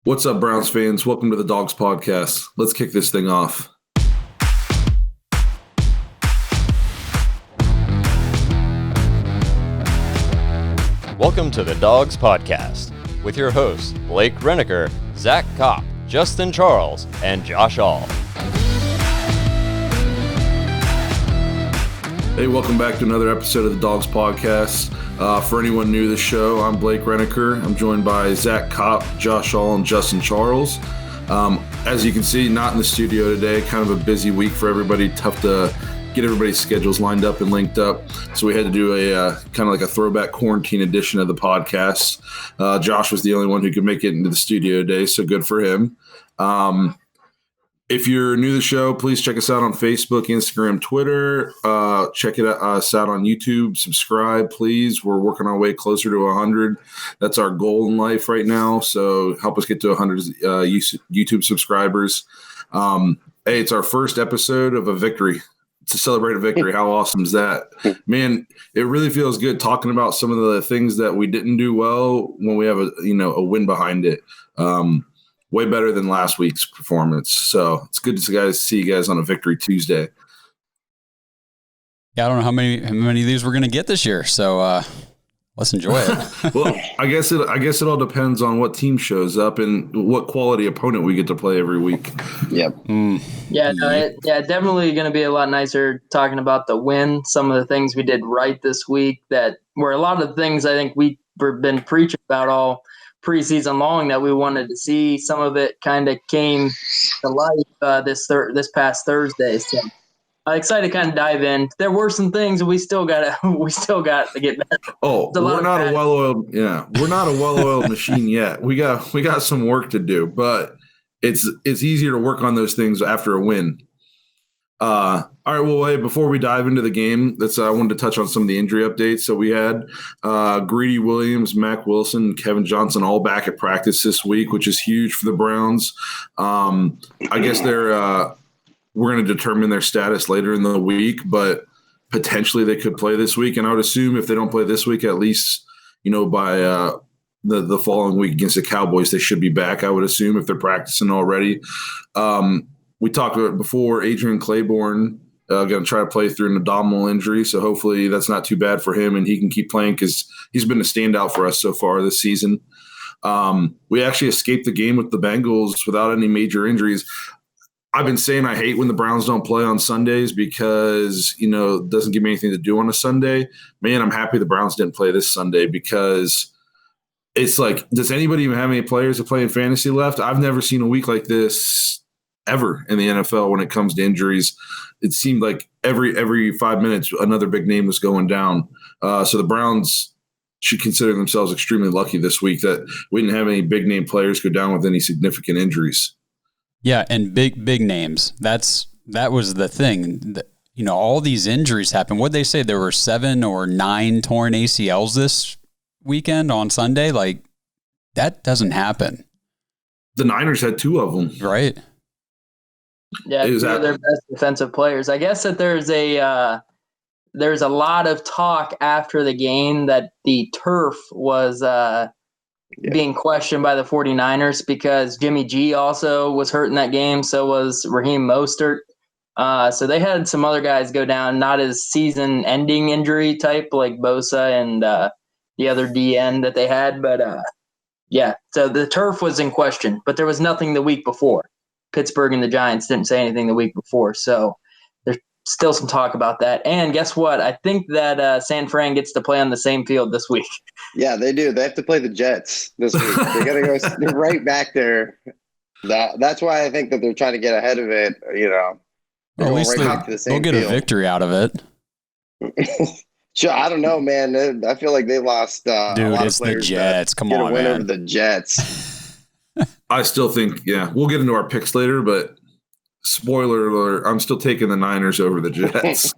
What's up, Browns fans? Welcome to the Dawgs podcast. Let's kick this thing off. Welcome to the Dawgs podcast with your hosts Blake Reneker, Zach Kopp, Justin Charles, and Josh All. Hey, welcome back to another episode of the Dawgs podcast. For anyone new to the show, I'm Blake Reneker. I'm joined by Zach Kopp, Josh All, and Justin Charles. As you can see, not in the studio today. Kind of a busy week for everybody. Tough to get everybody's schedules lined up and linked up. So we had to do a kind of like a throwback quarantine edition of the podcast. Josh was the only one who could make it into the studio today, so good for him. If you're new to the show, please check us out on Facebook, Instagram, Twitter. Check us out on YouTube. Subscribe, please. We're working our way closer to 100. That's our goal in life right now. So help us get to 100 YouTube subscribers. Hey, it's our first episode of a victory. To celebrate a victory. How awesome is that? Man, it really feels good talking about some of the things that we didn't do well when we have a win behind it. Way better than last week's performance. So it's good to see you guys on a Victory Tuesday. Yeah, I don't know how many of these we're going to get this year. So let's enjoy it. Well, I guess it all depends on what team shows up and what quality opponent we get to play every week. Yep. Definitely going to be a lot nicer talking about the win. Some of the things we did right this week that were a lot of things I think we've been preaching about all preseason long that we wanted to see. Some of it kind of came to life this past Thursday. So I'm excited to kind of dive in. There were some things we still got to get better. Oh, we're not a well-oiled machine yet. We got some work to do, but it's easier to work on those things after a win. All right, well, hey, before we dive into the game, I wanted to touch on some of the injury updates. So we had Greedy Williams, Mac Wilson, and Kevin Johnson all back at practice this week, which is huge for the Browns. I guess we're going to determine their status later in the week, but potentially they could play this week. And I would assume if they don't play this week, at least by the following week against the Cowboys, they should be back. I would assume if they're practicing already. We talked about it before. Adrian Claiborne going to try to play through an abdominal injury, so hopefully that's not too bad for him and he can keep playing because he's been a standout for us so far this season. We actually escaped the game with the Bengals without any major injuries. I've been saying I hate when the Browns don't play on Sundays because, it doesn't give me anything to do on a Sunday. Man, I'm happy the Browns didn't play this Sunday because it's like, does anybody even have any players to play in fantasy left? I've never seen a week like this ever in the NFL when it comes to injuries. It seemed like every 5 minutes another big name was going down. So the Browns should consider themselves extremely lucky this week that we didn't have any big name players go down with any significant injuries. Yeah, and big names. That was the thing. All these injuries happen. What'd they say? There were 7 or 9 torn ACLs this weekend on Sunday. Like, that doesn't happen. The Niners had 2 of them. Right. Yeah, 2 of their best defensive players. I guess that there's a lot of talk after the game that the turf was being questioned by the 49ers because Jimmy G also was hurt in that game. So was Raheem Mostert. So they had some other guys go down, not as season-ending injury type like Bosa and the other DN that they had. But, so the turf was in question. But there was nothing the week before. Pittsburgh and the Giants didn't say anything the week before. So there's still some talk about that. And guess what? I think that San Fran gets to play on the same field this week. Yeah, they do. They have to play the Jets this week. They got to go right back there. That's why I think that they're trying to get ahead of it. Well, at least they'll get a victory out of it. Sure, I don't know, man. I feel like they lost. Dude, a lot it's of players the Jets. Come on, win man. over the Jets. I still think, we'll get into our picks later, but spoiler alert, I'm still taking the Niners over the Jets.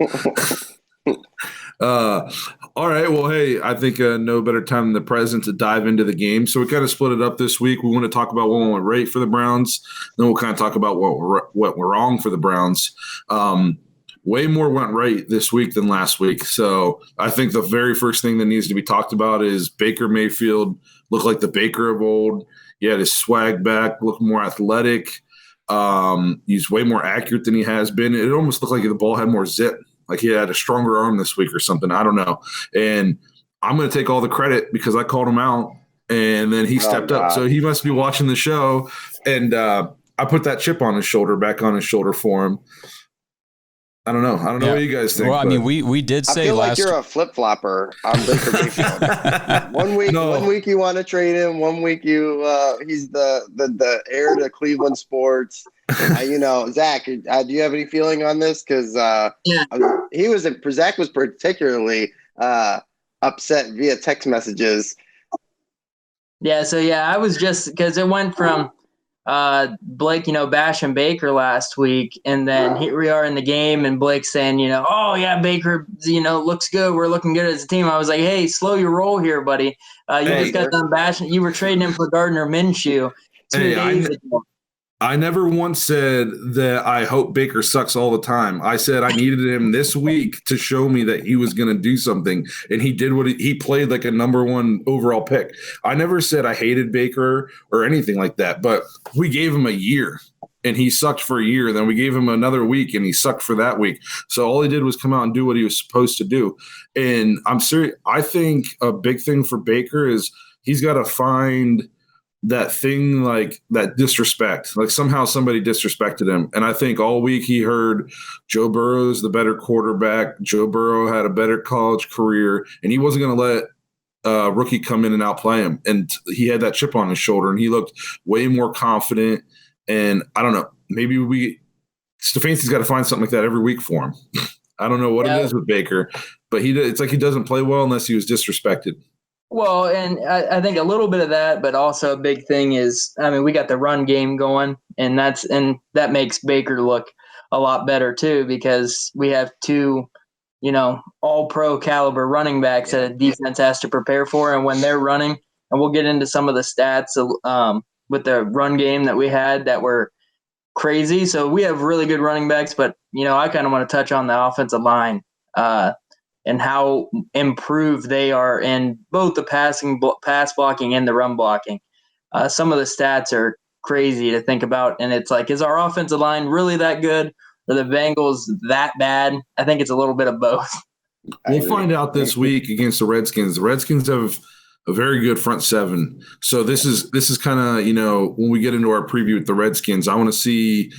All right, well, hey, I think no better time than the present to dive into the game. So we kind of split it up this week. We want to talk about what went right for the Browns. Then we'll kind of talk about what went wrong for the Browns. Way more went right this week than last week. So I think the very first thing that needs to be talked about is Baker Mayfield looked like the Baker of old. He had his swag back, looked more athletic. He's way more accurate than he has been. It almost looked like the ball had more zip, like he had a stronger arm this week or something. I don't know. And I'm going to take all the credit because I called him out, and then he stepped up. So he must be watching the show, and I put that chip on his shoulder, back on his shoulder for him. I don't know. What you guys think. Well, I mean, we did say I feel last. like you're a flip flopper on Baker Mayfield. One week you want to trade him. One week he's the heir to Cleveland sports. Zach, do you have any feeling on this? Because Zach was particularly upset via text messages. Yeah. So I was just because it went from Blake, bashing Baker last week, and then here we are in the game, and Blake saying, oh yeah, Baker, looks good. We're looking good as a team. I was like, hey, slow your roll here, buddy. Just got done bashing. You were trading him for Gardner Minshew 2 days ago. I never once said that I hope Baker sucks all the time. I said I needed him this week to show me that he was going to do something, and he did what he played like a number 1 overall pick. I never said I hated Baker or anything like that, but we gave him a year, and he sucked for a year. Then we gave him another week, and he sucked for that week. So all he did was come out and do what he was supposed to do. And I'm serious. I think a big thing for Baker is he's got to find that thing, like that disrespect, like somehow somebody disrespected him. And I think all week he heard Joe Burrow's the better quarterback. Joe Burrow had a better college career, and he wasn't going to let rookie come in and outplay him. And he had that chip on his shoulder, and he looked way more confident. And I don't know, maybe Stefanski's got to find something like that every week for him. I don't know what it is with Baker, but it's like he doesn't play well unless he was disrespected. Well, and I think a little bit of that, but also a big thing is, we got the run game going, and that makes Baker look a lot better too, because we have 2, all pro caliber running backs that a defense has to prepare for. And when they're running, and we'll get into some of the stats with the run game that we had that were crazy. So we have really good running backs, but I kind of want to touch on the offensive line. And how improved they are in both the pass blocking and the run blocking. Some of the stats are crazy to think about, and it's like, is our offensive line really that good, or the Bengals that bad? I think it's a little bit of both. We'll find out this week against the Redskins. The Redskins have a very good front seven. So this is kind of, when we get into our preview with the Redskins, I want to see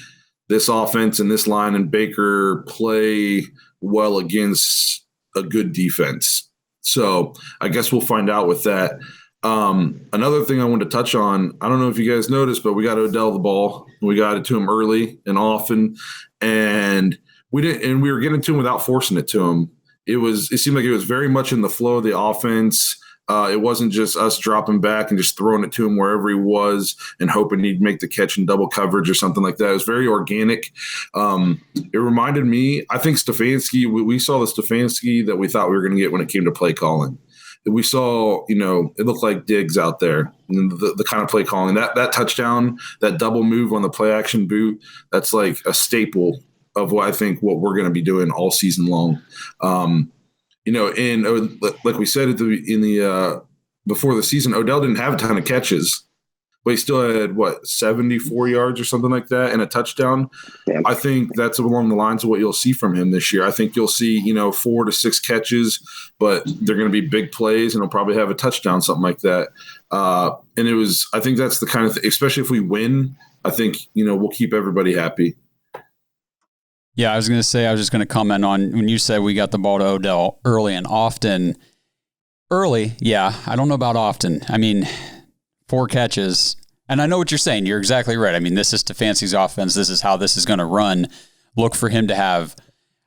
this offense and this line and Baker play well against a good defense. So I guess we'll find out with that. Another thing I wanted to touch on, I don't know if you guys noticed, but we got Odell the ball. We got it to him early and often, and we were getting to him without forcing it to him. It seemed like it was very much in the flow of the offense. It wasn't just us dropping back and just throwing it to him wherever he was and hoping he'd make the catch in double coverage or something like that. It was very organic. It reminded me, I think Stefanski, we saw the Stefanski that we thought we were going to get when it came to play calling. We saw, it looked like Diggs out there, the kind of play calling. That touchdown, that double move on the play action boot, that's like a staple of what we're going to be doing all season long. And like we said before the season, Odell didn't have a ton of catches, but he still had 74 yards or something like that and a touchdown. Yeah. I think that's along the lines of what you'll see from him this year. I think you'll see 4 to 6 catches, but they're going to be big plays, and he'll probably have a touchdown, something like that. I think that's the kind of thing, especially if we win. I think we'll keep everybody happy. Yeah, I was just going to comment on when you said we got the ball to Odell early and often. Early, yeah. I don't know about often. 4 catches. And I know what you're saying. You're exactly right. This is Stefanski's offense. This is how this is going to run. Look for him to have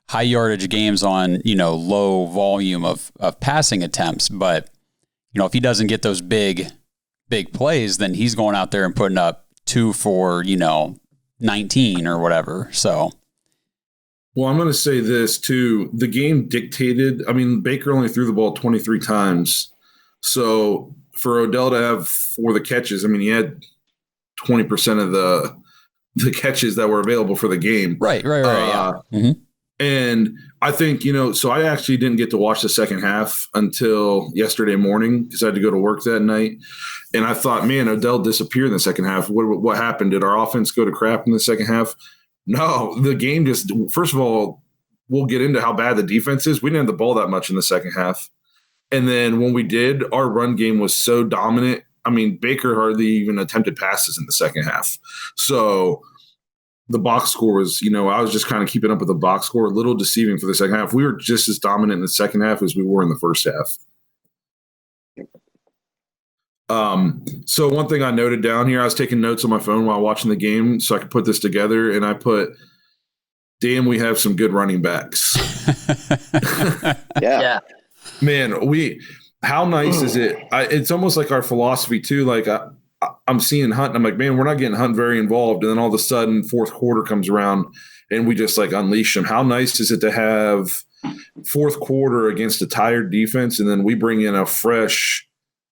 high yardage games on, low volume of passing attempts. But, if he doesn't get those big plays, then he's going out there and putting up 2 for, 19 or whatever. So. Well, I'm going to say this too. The game dictated. Baker only threw the ball 23 times. So for Odell to have 4 of the catches, he had 20% of the catches that were available for the game. Right. Yeah. Mm-hmm. And I think, so I actually didn't get to watch the second half until yesterday morning because I had to go to work that night. And I thought, man, Odell disappeared in the second half. What happened? Did our offense go to crap in the second half? No, the game just, first of all, we'll get into how bad the defense is. We didn't have the ball that much in the second half. And then when we did, our run game was so dominant. I mean, Baker hardly even attempted passes in the second half. So the box score was, I was just kind of keeping up with the box score, a little deceiving for the second half. We were just as dominant in the second half as we were in the first half. So one thing I noted down here, I was taking notes on my phone while watching the game so I could put this together, and I put, damn, we have some good running backs. Yeah. Man, how nice is it? It's almost like our philosophy too. Like I'm seeing Hunt and I'm like, man, we're not getting Hunt very involved. And then all of a sudden fourth quarter comes around and we just like unleash him. How nice is it to have fourth quarter against a tired defense and then we bring in a fresh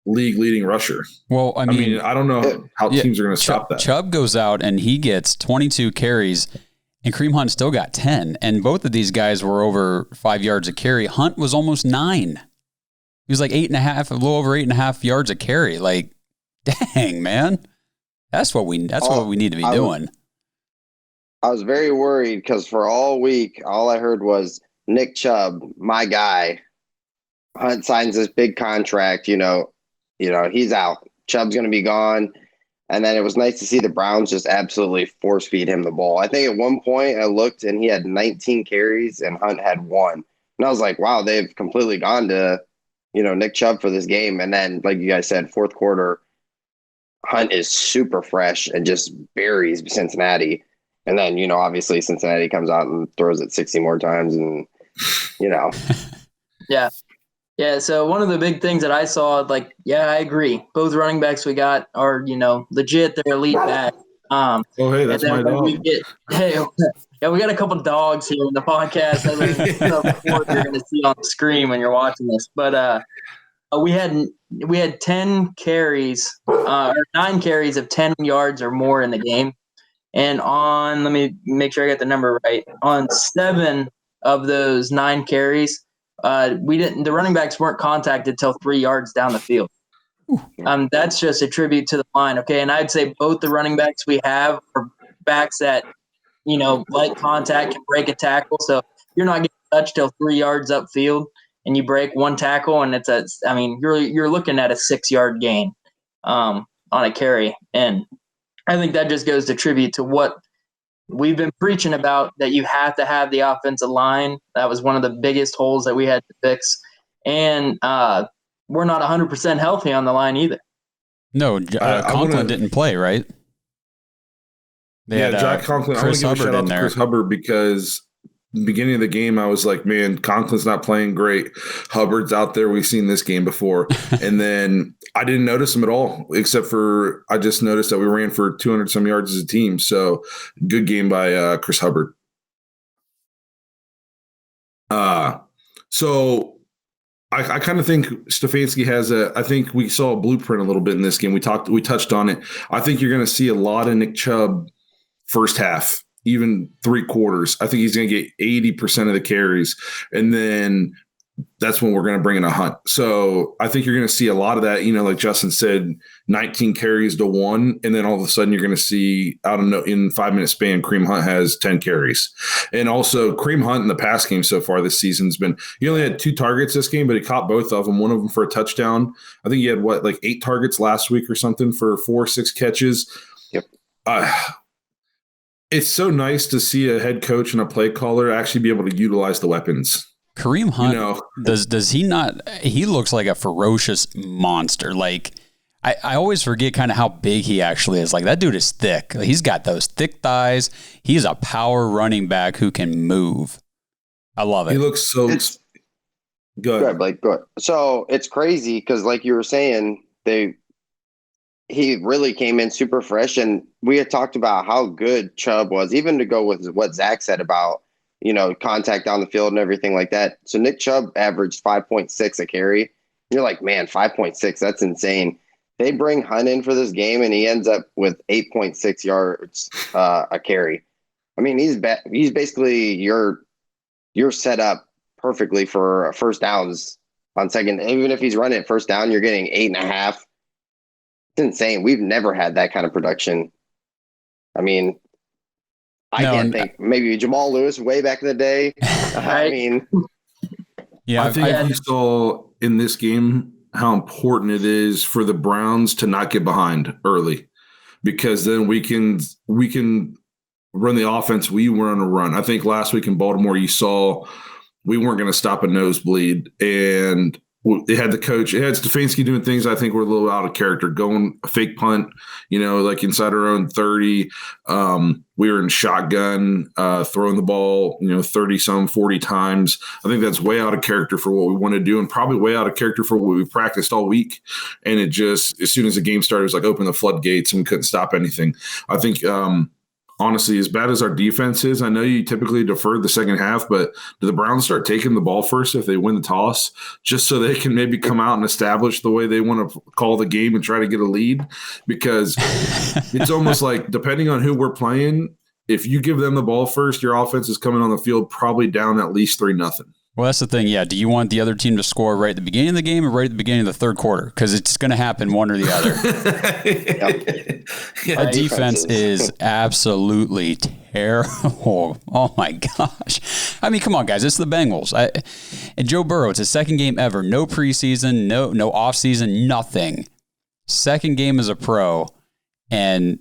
league leading rusher? Well, I mean, I don't know how teams are going to stop that. Chubb goes out and he gets 22 carries and Kareem Hunt still got 10. And both of these guys were over 5 yards a carry. Hunt was almost 9. He was like 8.5, a little over 8.5 yards a carry. Like, dang, man. That's what we need to be doing. I was very worried because for all week, all I heard was Nick Chubb, my guy. Hunt signs this big contract, he's out. Chubb's going to be gone. And then it was nice to see the Browns just absolutely force feed him the ball. I think at one point I looked and he had 19 carries and Hunt had 1. And I was like, wow, they've completely gone to, Nick Chubb for this game. And then, like you guys said, fourth quarter, Hunt is super fresh and just buries Cincinnati. And then, obviously Cincinnati comes out and throws it 60 more times and, Yeah. Yeah, so one of the big things that I saw, I agree. Both running backs we got are, legit. They're elite back. Hey, that's my dog. We got a couple dogs here in the podcast. You're going to see on the screen when you're watching this. But we had 10 carries, or 9 carries of 10 yards or more in the game. And let me make sure I get the number right. On 7 of those 9 carries, the running backs weren't contacted till 3 yards down the field. That's just a tribute to the line. Okay. And I'd say both the running backs we have are backs that, like contact, can break a tackle. So you're not getting touched till 3 yards upfield and you break one tackle and you're looking at a 6-yard gain, on a carry. And I think that just goes to tribute to what we've been preaching about, that you have to have the offensive line. That was one of the biggest holes that we had to fix. And we're not 100% healthy on the line either. No, Conklin didn't play, right? Jack Conklin. I want to give a shout out to Chris Hubbard because beginning of the game, I was like, man, Conklin's not playing great. Hubbard's out there. We've seen this game before. And then I didn't notice him at all, except for I just noticed that we ran for 200 some yards as a team. So good game by Chris Hubbard. So I kind of think Stefanski has I think we saw a blueprint a little bit in this game. We touched on it. I think you're going to see a lot of Nick Chubb first half, even 3 quarters. I think he's going to get 80% of the carries. And then that's when we're going to bring in a Hunt. So I think you're going to see a lot of that, like Justin said, 19 carries to 1. And then all of a sudden you're going to see in 5-minute span, Kareem Hunt has 10 carries. And also Kareem Hunt in the pass game so far this season's been, he only had 2 targets this game, but he caught both of them, one of them for a touchdown. I think he had 8 targets last week or something for 4-6 catches. Yep. It's so nice to see a head coach and a play caller actually be able to utilize the weapons. Kareem Hunt, does he not? He looks like a ferocious monster. Like I always forget kind of how big he actually is. Like that dude is thick. He's got those thick thighs. He's a power running back who can move. I love it. He looks so good. Blake, good. So it's crazy because, like you were saying, he really came in super fresh, and we had talked about how good Chubb was, even to go with what Zach said about, contact down the field and everything like that. So Nick Chubb averaged 5.6 a carry. You're like, man, 5.6, that's insane. They bring Hunt in for this game, and he ends up with 8.6 yards a carry. I mean, he's basically your you're set up perfectly for first downs on second. Even if he's running it first down, you're getting 8.5. It's insane. We've never had that kind of production. I mean, I can't think. Maybe Jamal Lewis way back in the day. I mean, I think we saw in this game how important it is for the Browns to not get behind early, because then we can run the offense we want to run. I think last week in Baltimore, you saw we weren't going to stop a nosebleed, and it had Stefanski doing things I think were a little out of character, going a fake punt, like inside our own 30. We were in shotgun, throwing the ball, 40 times. I think that's way out of character for what we want to do, and probably way out of character for what we practiced all week. And it just, as soon as the game started, it was like open the floodgates and we couldn't stop anything. I think, honestly, as bad as our defense is, I know you typically defer the second half, but do the Browns start taking the ball first if they win the toss, just so they can maybe come out and establish the way they want to call the game and try to get a lead? Because it's almost like, depending on who we're playing, if you give them the ball first, your offense is coming on the field probably down at least 3-0. Well, that's the thing. Yeah. Do you want the other team to score right at the beginning of the game or right at the beginning of the third quarter? Because it's going to happen one or the other. Our defense is absolutely terrible. Oh, my gosh. I mean, come on, guys. It's the Bengals. And Joe Burrow, it's his second game ever. No preseason, no offseason, nothing. Second game as a pro, and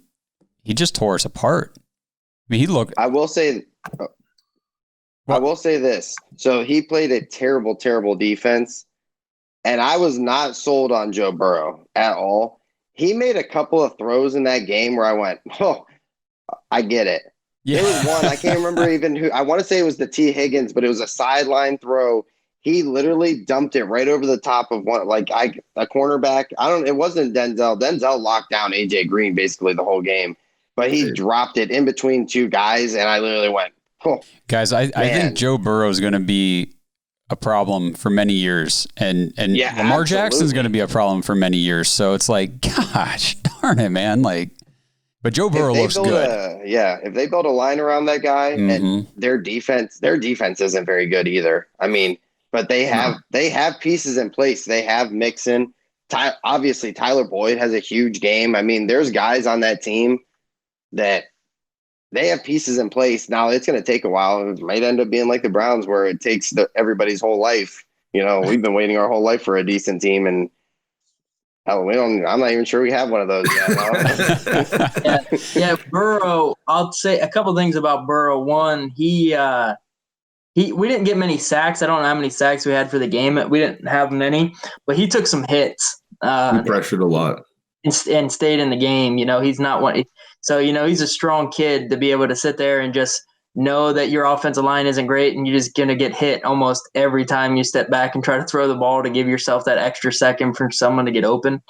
he just tore us apart. I mean, he looked. I will say this. So he played a terrible, terrible defense, and I was not sold on Joe Burrow at all. He made a couple of throws in that game where I went, oh, I get it. Yeah. There was one, I can't remember even who. I want to say it was the T. Higgins, but it was a sideline throw. He literally dumped it right over the top of one, a cornerback. It wasn't Denzel. Denzel locked down AJ Green basically the whole game, but he dropped it in between two guys, and I literally went, oh, guys, I think Joe Burrow is going to be a problem for many years, and Lamar Jackson is going to be a problem for many years. So it's like, gosh, darn it, man! But Joe Burrow looks good. If they build a line around that guy, and their defense isn't very good either. I mean, but they have pieces in place. They have Mixon. Obviously, Tyler Boyd has a huge game. I mean, there's guys on that team that. They have pieces in place. Now, it's going to take a while. It might end up being like the Browns, where it takes everybody's whole life. We've been waiting our whole life for a decent team, and hell, I'm not even sure we have one of those yet. Burrow. I'll say a couple things about Burrow. One, we didn't get many sacks. I don't know how many sacks we had for the game. We didn't have many, but he took some hits. He pressured a lot and stayed in the game. He's not one. So, he's a strong kid to be able to sit there and just know that your offensive line isn't great and you're just going to get hit almost every time you step back and try to throw the ball to give yourself that extra second for someone to get open.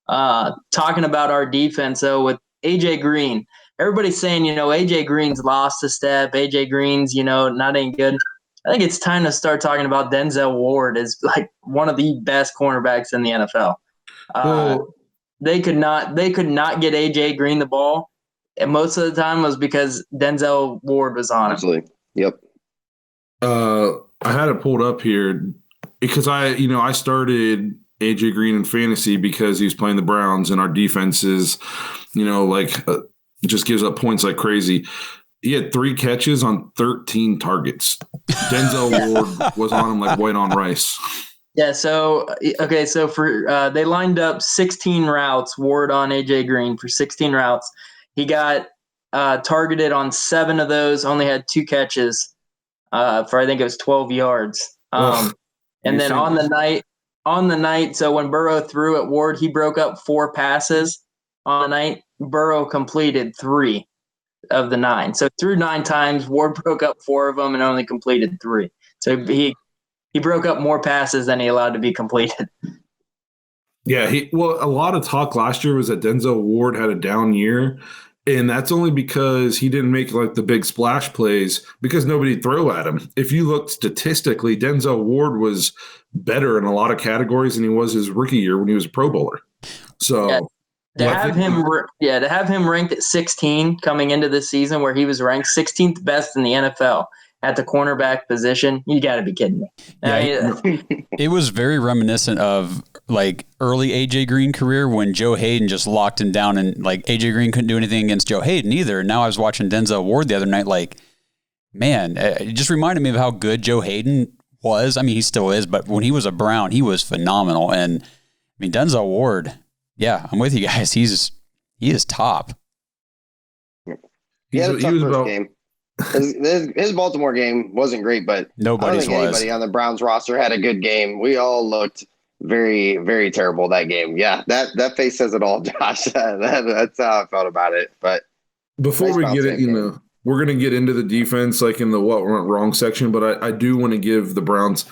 Talking about our defense, though, with A.J. Green, everybody's saying, A.J. Green's lost a step. A.J. Green's, not any good. I think it's time to start talking about Denzel Ward as like one of the best cornerbacks in the NFL. They could not get A.J. Green the ball. And most of the time was because Denzel Ward was on it. Absolutely. Yep. I had it pulled up here because I started AJ Green in fantasy because he was playing the Browns and our defense is, just gives up points like crazy. He had 3 catches on 13 targets. Denzel Ward was on him like white on rice. Yeah. So for they lined up 16 routes. Ward on AJ Green for 16 routes. He got targeted on 7 of those, only had 2 catches for I think it was 12 yards. And then on the night, so when Burrow threw at Ward, he broke up 4 passes on the night. Burrow completed 3 of the 9. So threw 9 times, Ward broke up 4 of them and only completed 3. So he broke up more passes than he allowed to be completed. Yeah, a lot of talk last year was that Denzel Ward had a down year, and that's only because he didn't make like the big splash plays because nobody throw at him. If you look statistically, Denzel Ward was better in a lot of categories than he was his rookie year when he was a Pro Bowler. So to have him ranked at 16 coming into this season, where he was ranked 16th best in the NFL, at the cornerback position. You got to be kidding me. Yeah, it was very reminiscent of like early AJ Green career when Joe Hayden just locked him down, and like AJ Green couldn't do anything against Joe Hayden either. And now I was watching Denzel Ward the other night, like, man, it just reminded me of how good Joe Hayden was. I mean, he still is, but when he was a Brown, he was phenomenal. And I mean, Denzel Ward, yeah, I'm with you guys. He is top. He had a tough first game. His Baltimore game wasn't great, but I don't think anybody on the Browns roster had a good game. We all looked very, very terrible that game. Yeah, that face says it all, Josh. That's how I felt about it. But before we get it, we're going to get into the defense, like in the what went wrong section. But I do want to give the Browns.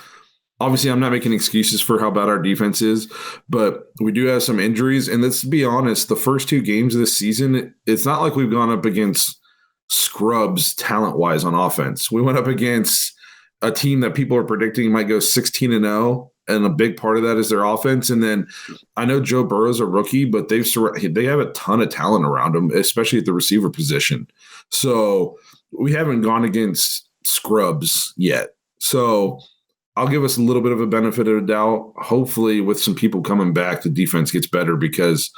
Obviously, I'm not making excuses for how bad our defense is, but we do have some injuries. And let's be honest, the first 2 games of this season, it's not like we've gone up against scrubs talent-wise on offense. We went up against a team that people are predicting might go 16-0, and a big part of that is their offense. And then I know Joe Burrow's a rookie, but they have a ton of talent around him, especially at the receiver position. So we haven't gone against scrubs yet. So I'll give us a little bit of a benefit of the doubt. Hopefully, with some people coming back, the defense gets better, because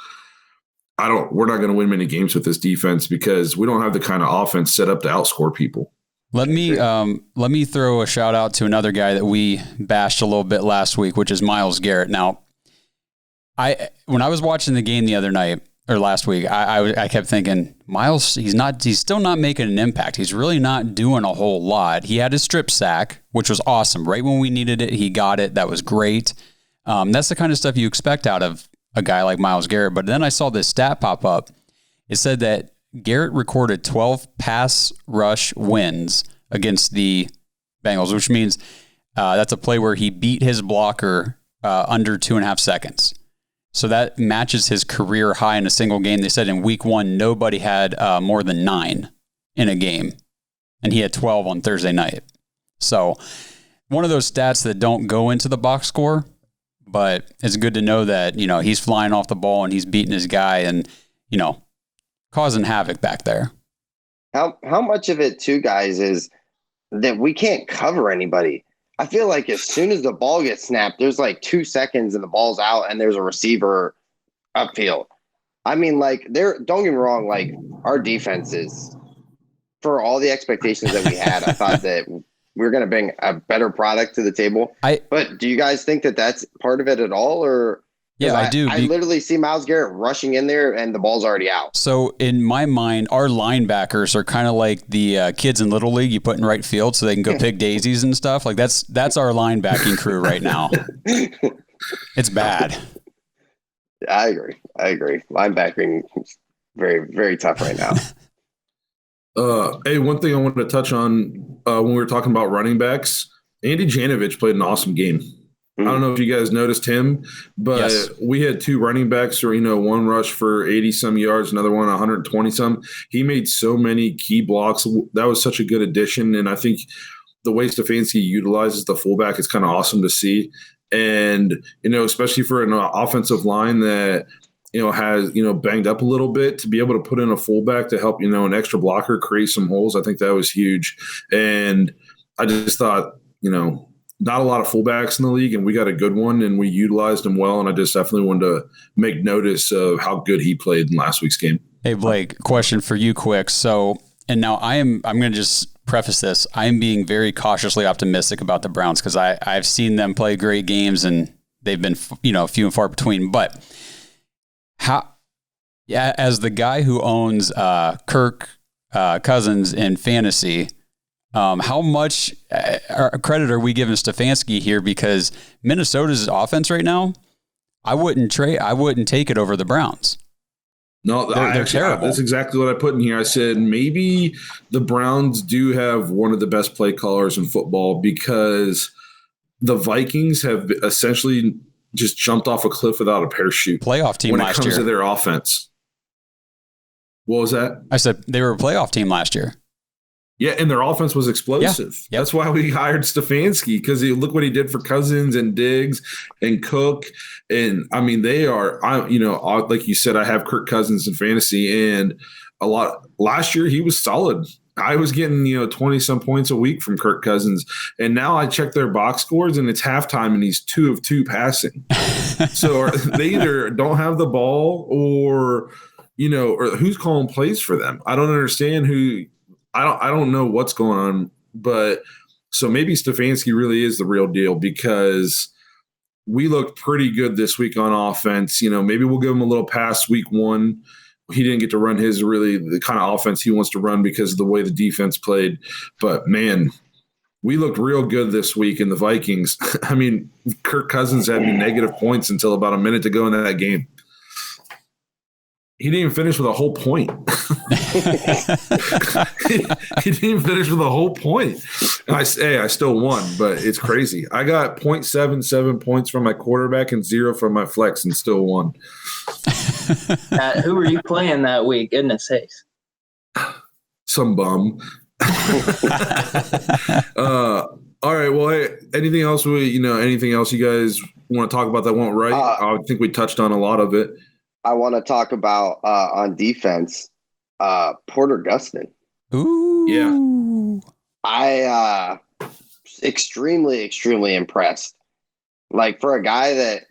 we're not going to win many games with this defense because we don't have the kind of offense set up to outscore people. Let me throw a shout out to another guy that we bashed a little bit last week, which is Myles Garrett. Now, when I was watching the game the other night or last week, I kept thinking, Myles, he's still not making an impact. He's really not doing a whole lot. He had his strip sack, which was awesome. Right when we needed it, he got it. That was great. That's the kind of stuff you expect out of a guy like Myles Garrett. But then I saw this stat pop up. It said that Garrett recorded 12 pass rush wins against the Bengals, which means that's a play where he beat his blocker under 2.5 seconds. So that matches his career high in a single game. They said in week 1, nobody had more than 9 in a game, and he had 12 on Thursday night. So one of those stats that don't go into the box score, but it's good to know that, he's flying off the ball and he's beating his guy and, causing havoc back there. How much of it, too, guys, is that we can't cover anybody? I feel like as soon as the ball gets snapped, there's like 2 seconds and the ball's out and there's a receiver upfield. I mean, like, don't get me wrong, like, our defenses, for all the expectations that we had, I thought that we were going to bring a better product to the table. But do you guys think that that's part of it at all? Or yeah, I do. I literally see Myles Garrett rushing in there and the ball's already out. So in my mind, our linebackers are kind of like the kids in Little League you put in right field so they can go pick daisies and stuff. Like that's our linebacking crew right now. It's bad. I agree. Linebacking is very, very tough right now. Hey, one thing I wanted to touch on when we were talking about running backs, Andy Janovich played an awesome game. I don't know if you guys noticed him, but yes. We had 2 running backs, or one rush for 80-some yards, another one 120-some. He made so many key blocks. That was such a good addition, and I think the way Stefanski utilizes the fullback is kind of awesome to see. And especially for an offensive line that has banged up a little bit, to be able to put in a fullback to help an extra blocker create some holes, I think that was huge. And I just thought not a lot of fullbacks in the league, and we got a good one, and we utilized him well. And I just definitely wanted to make notice of how good he played in last week's game. Hey, Blake, question for you quick. So, and now I'm going to just preface this. I'm being very cautiously optimistic about the Browns because I've seen them play great games and they've been, few and far between. But as the guy who owns Kirk Cousins in fantasy, how much credit are we giving Stefanski here? Because Minnesota's offense right now, I wouldn't take it over the Browns. No, they're terrible. That's exactly what I put in here. I said maybe the Browns do have one of the best play callers in football, because the Vikings have essentially just jumped off a cliff without a parachute. Playoff team last year. When it comes to their offense. What was that? I said they were a playoff team last year. Yeah, and their offense was explosive. Yeah. Yep. That's why we hired Stefanski, because look what he did for Cousins and Diggs and Cook. And, I mean, they are, like you said, I have Kirk Cousins in fantasy, and last year he was solid. I was getting 20 some points a week from Kirk Cousins, and now I check their box scores and it's halftime and he's 2 of 2 passing. So they either don't have the ball or who's calling plays for them. I don't understand I don't know what's going on, but so maybe Stefanski really is the real deal because we looked pretty good this week on offense. Maybe we'll give him a little pass week 1. He didn't get to run the kind of offense he wants to run because of the way the defense played. But, man, we looked real good this week in the Vikings. I mean, Kirk Cousins had negative points until about a minute to go in that game. He didn't even finish with a whole point. he didn't even finish with a whole point. And I still won, but it's crazy. I got 0.77 points from my quarterback and 0 from my flex and still won. Who were you playing that week? Goodness sakes. Some bum. All right. Well, hey, anything else anything else you guys want to talk about that went right? I think we touched on a lot of it. I want to talk about on defense, Porter Gustin. Ooh. Yeah. I extremely, extremely impressed. Like for a guy that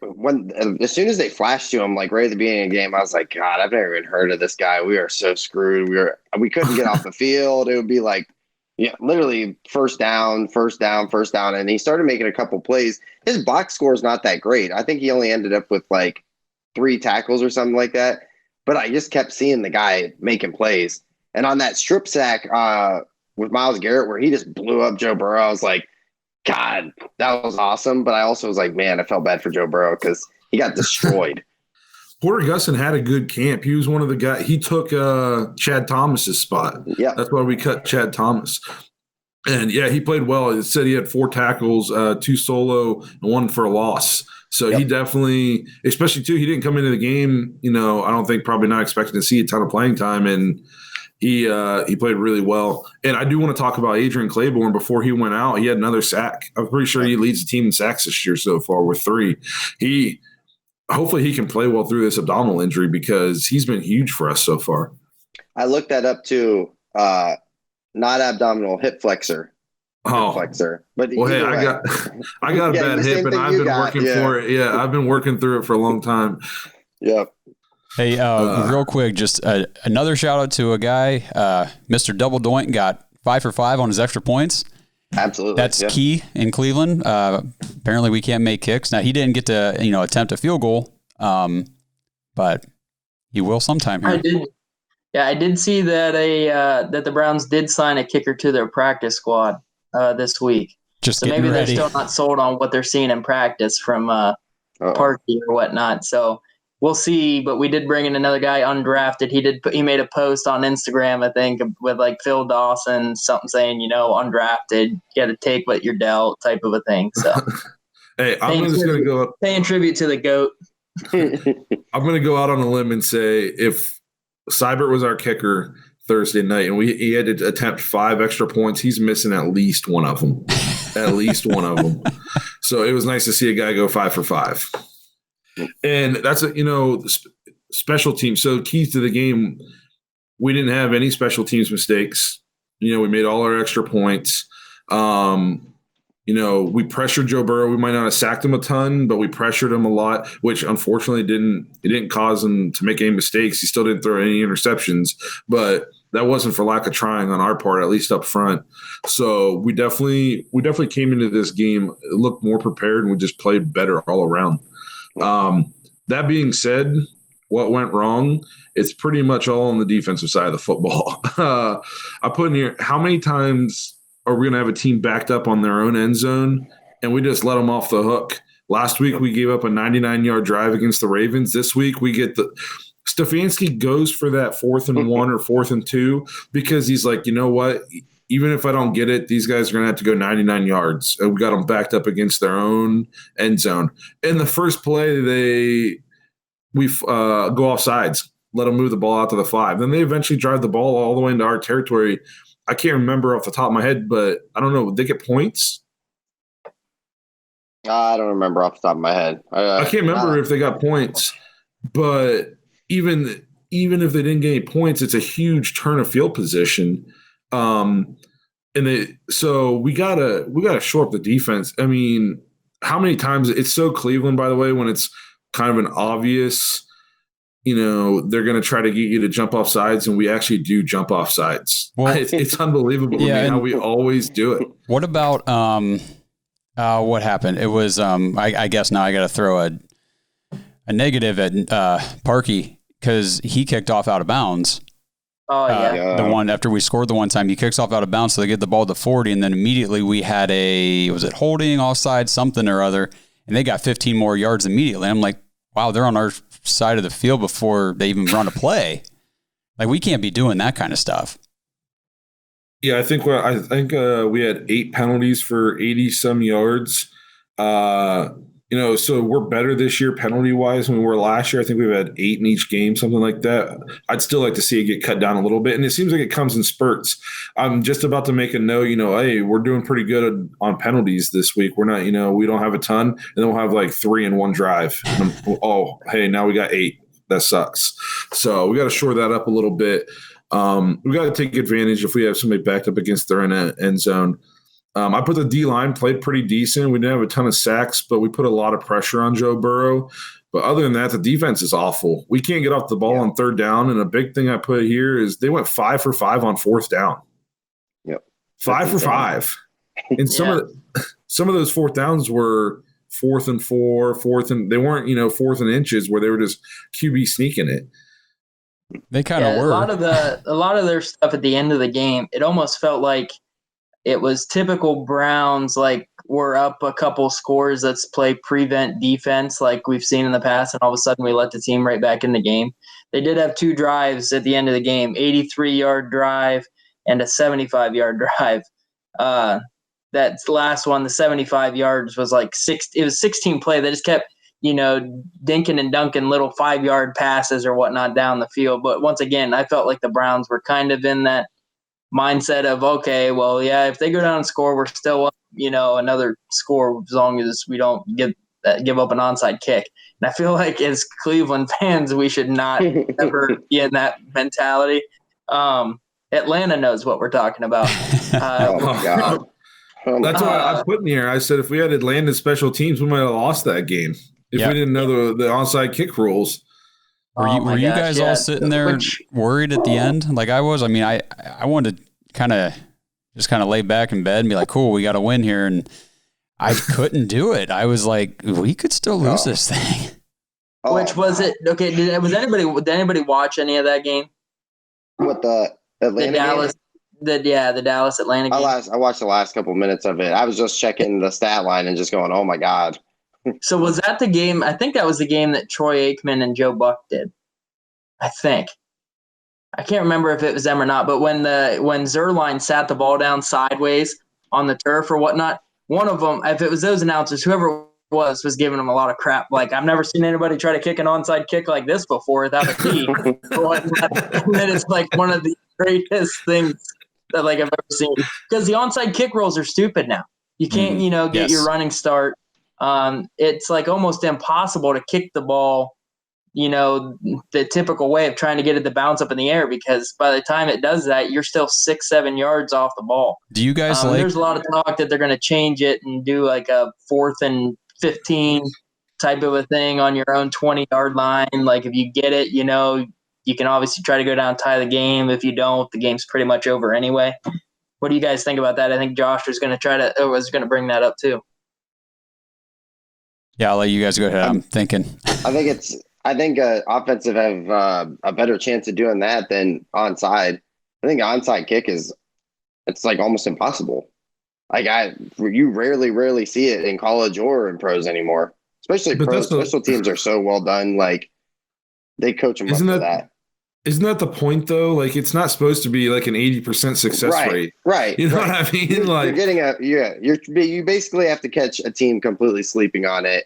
as soon as they flashed to him, like right at the beginning of the game, I was like, God, I've never even heard of this guy. We are so screwed. We couldn't get off the field. It would be like, literally first down. And he started making a couple plays. His box score is not that great. I think he only ended up with like 3 tackles or something like that. But I just kept seeing the guy making plays. And on that strip sack with Myles Garrett, where he just blew up Joe Burrow, I was like, God, that was awesome. But I also was like, man, I felt bad for Joe Burrow because he got destroyed. Porter Gustin had a good camp. He was one of the guys. He took Chad Thomas's spot. Yeah. That's why we cut Chad Thomas. And, yeah, he played well. It said he had 4 tackles, 2 solo, and 1 for a loss. So he definitely, especially too, he didn't come into the game, I don't think probably not expecting to see a ton of playing time, and he played really well. And I do want to talk about Adrian Claiborne. Before he went out, he had another sack. I'm pretty sure he leads the team in sacks this year so far with 3. Hopefully he can play well through this abdominal injury because he's been huge for us so far. I looked that up too. Not abdominal, hip flexor. Flexor. But well, hey, I got a bad hip, and I've been working for it. Yeah, I've been working through it for a long time. Yeah. Hey, real quick, just another shout out to a guy, Mr. Double Doink got 5 for 5 on his extra points. Absolutely, that's key in Cleveland. Apparently, we can't make kicks. Now he didn't get to attempt a field goal, but he will sometime here. I did see that that the Browns did sign a kicker to their practice squad this week. So maybe they're still not sold on what they're seeing in practice from Parkey or whatnot. So we'll see. But we did bring in another guy undrafted. He made a post on Instagram, I think, with like Phil Dawson, something saying, undrafted, you got to take what you're dealt, type of a thing. So hey, I'm just going to go paying tribute to the GOAT. I'm going to go out on a limb and say if Seibert was our kicker Thursday night and he had to attempt 5 extra points, he's missing at least one of them. So it was nice to see a guy go 5 for 5. And that's special teams. So keys to the game, we didn't have any special teams mistakes. We made all our extra points. We pressured Joe Burrow. We might not have sacked him a ton, but we pressured him a lot, which unfortunately didn't cause him to make any mistakes. He still didn't throw any interceptions, but that wasn't for lack of trying on our part, at least up front. So we definitely came into this game, looked more prepared, and we just played better all around. That being said, what went wrong? It's pretty much all on the defensive side of the football. I put in here, how many times are we going to have a team backed up on their own end zone and we just let them off the hook? Last week we gave up a 99-yard drive against the Ravens. This week we get Stefanski goes for that 4th and 1 or 4th and 2 because he's like, you know what? Even if I don't get it, these guys are going to have to go 99 yards. And we got them backed up against their own end zone. In the first play, we go off sides, let them move the ball out to the 5. Then they eventually drive the ball all the way into our territory. I can't remember off the top of my head, but I don't know. Did they get points? I don't remember off the top of my head. I can't remember if they got points, but even if they didn't get any points, it's a huge turn of field position. So we gotta shore up the defense. I mean, how many times it's so Cleveland, by the way, when it's kind of an obvious, they're going to try to get you to jump off sides, and we actually do jump off sides. Well, it's unbelievable to me how we always do it. What about what happened? It was I guess now I got to throw a negative at Parkey because he kicked off out of bounds. Oh, yeah. The one after we scored the one time, he kicks off out of bounds, so they get the ball to 40, and then immediately we had was it holding, offside, something or other, and they got 15 more yards immediately. I'm like, wow, they're on our side of the field before they even run a play. Like, we can't be doing that kind of stuff. Yeah, I think we had 8 penalties for 80-some yards. So we're better this year penalty-wise than we were last year. I think we've had 8 in each game, something like that. I'd still like to see it get cut down a little bit, and it seems like it comes in spurts. I'm just about to make a note, hey, we're doing pretty good on penalties this week. We're not, we don't have a ton, and then we'll have like 3 in one drive. Oh, hey, now we got 8. That sucks. So we got to shore that up a little bit. We got to take advantage if we have somebody backed up against their end zone. I put the D-line, played pretty decent. We didn't have a ton of sacks, but we put a lot of pressure on Joe Burrow. But other than that, the defense is awful. We can't get off the ball on third down, and a big thing I put here is they went 5 for 5 on fourth down. Yep. 5 for 5. And some of those fourth downs were 4th and 4, they weren't, 4th and inches where they were just QB sneaking it. They kind of were. A lot of their stuff at the end of the game, it almost felt like it was typical Browns, like we're up a couple scores, let's play prevent defense like we've seen in the past, and all of a sudden we let the team right back in the game. They did have 2 drives at the end of the game, 83-yard drive and a 75-yard drive. That last one, the 75 yards, was like 16 play. They just kept, dinking and dunking little 5-yard passes or whatnot down the field. But once again, I felt like the Browns were kind of in that mindset of, okay, well, yeah, if they go down and score, we're still up, another score as long as we don't give up an onside kick. And I feel like as Cleveland fans, we should not ever be in that mentality. Atlanta knows what we're talking about. Oh my God. That's why I put in here. I said if we had Atlanta special teams, we might have lost that game if we didn't know the onside kick rules. Were you guys all sitting there worried at the end? Like I was. I mean, I wanted to kind of lay back in bed and be like, cool, we got to win here. And I couldn't do it. I was like, we could still lose this thing. Which was it? Okay. Did anybody watch any of that game? What, the Atlanta game? The Dallas Atlanta game. I watched the last couple minutes of it. I was just checking the stat line and just going, oh my God. So was that the game? I think that was the game that Troy Aikman and Joe Buck did. I think. I can't remember if it was them or not, but when Zerline sat the ball down sideways on the turf or whatnot, one of them, if it was those announcers, whoever it was giving them a lot of crap. Like, I've never seen anybody try to kick an onside kick like this before without a tee. And then it's like one of the greatest things that I've ever seen. Because the onside kick rules are stupid now. You can't, get your running start. It's like almost impossible to kick the ball, the typical way of trying to get it to bounce up in the air, because by the time it does that, you're still 6-7 yards off the ball. Do you guys there's a lot of talk that they're going to change it and do like a 4th and 15 type of a thing on your own 20-yard line. Like if you get it, you can obviously try to go down and tie the game. If you don't, the game's pretty much over anyway. What do you guys think about that? I think Josh was going to bring that up too. Yeah, I'll let you guys go ahead. I'm thinking. I think offensive have a better chance of doing that than onside. I think onside kick it's like almost impossible. Like you rarely see it in college or in pros anymore. Especially pros. Special teams are so well done. Like they coach them up for that. Isn't that the point though? Like it's not supposed to be like an 80% success rate. Right. You know what I mean? Like you basically have to catch a team completely sleeping on it.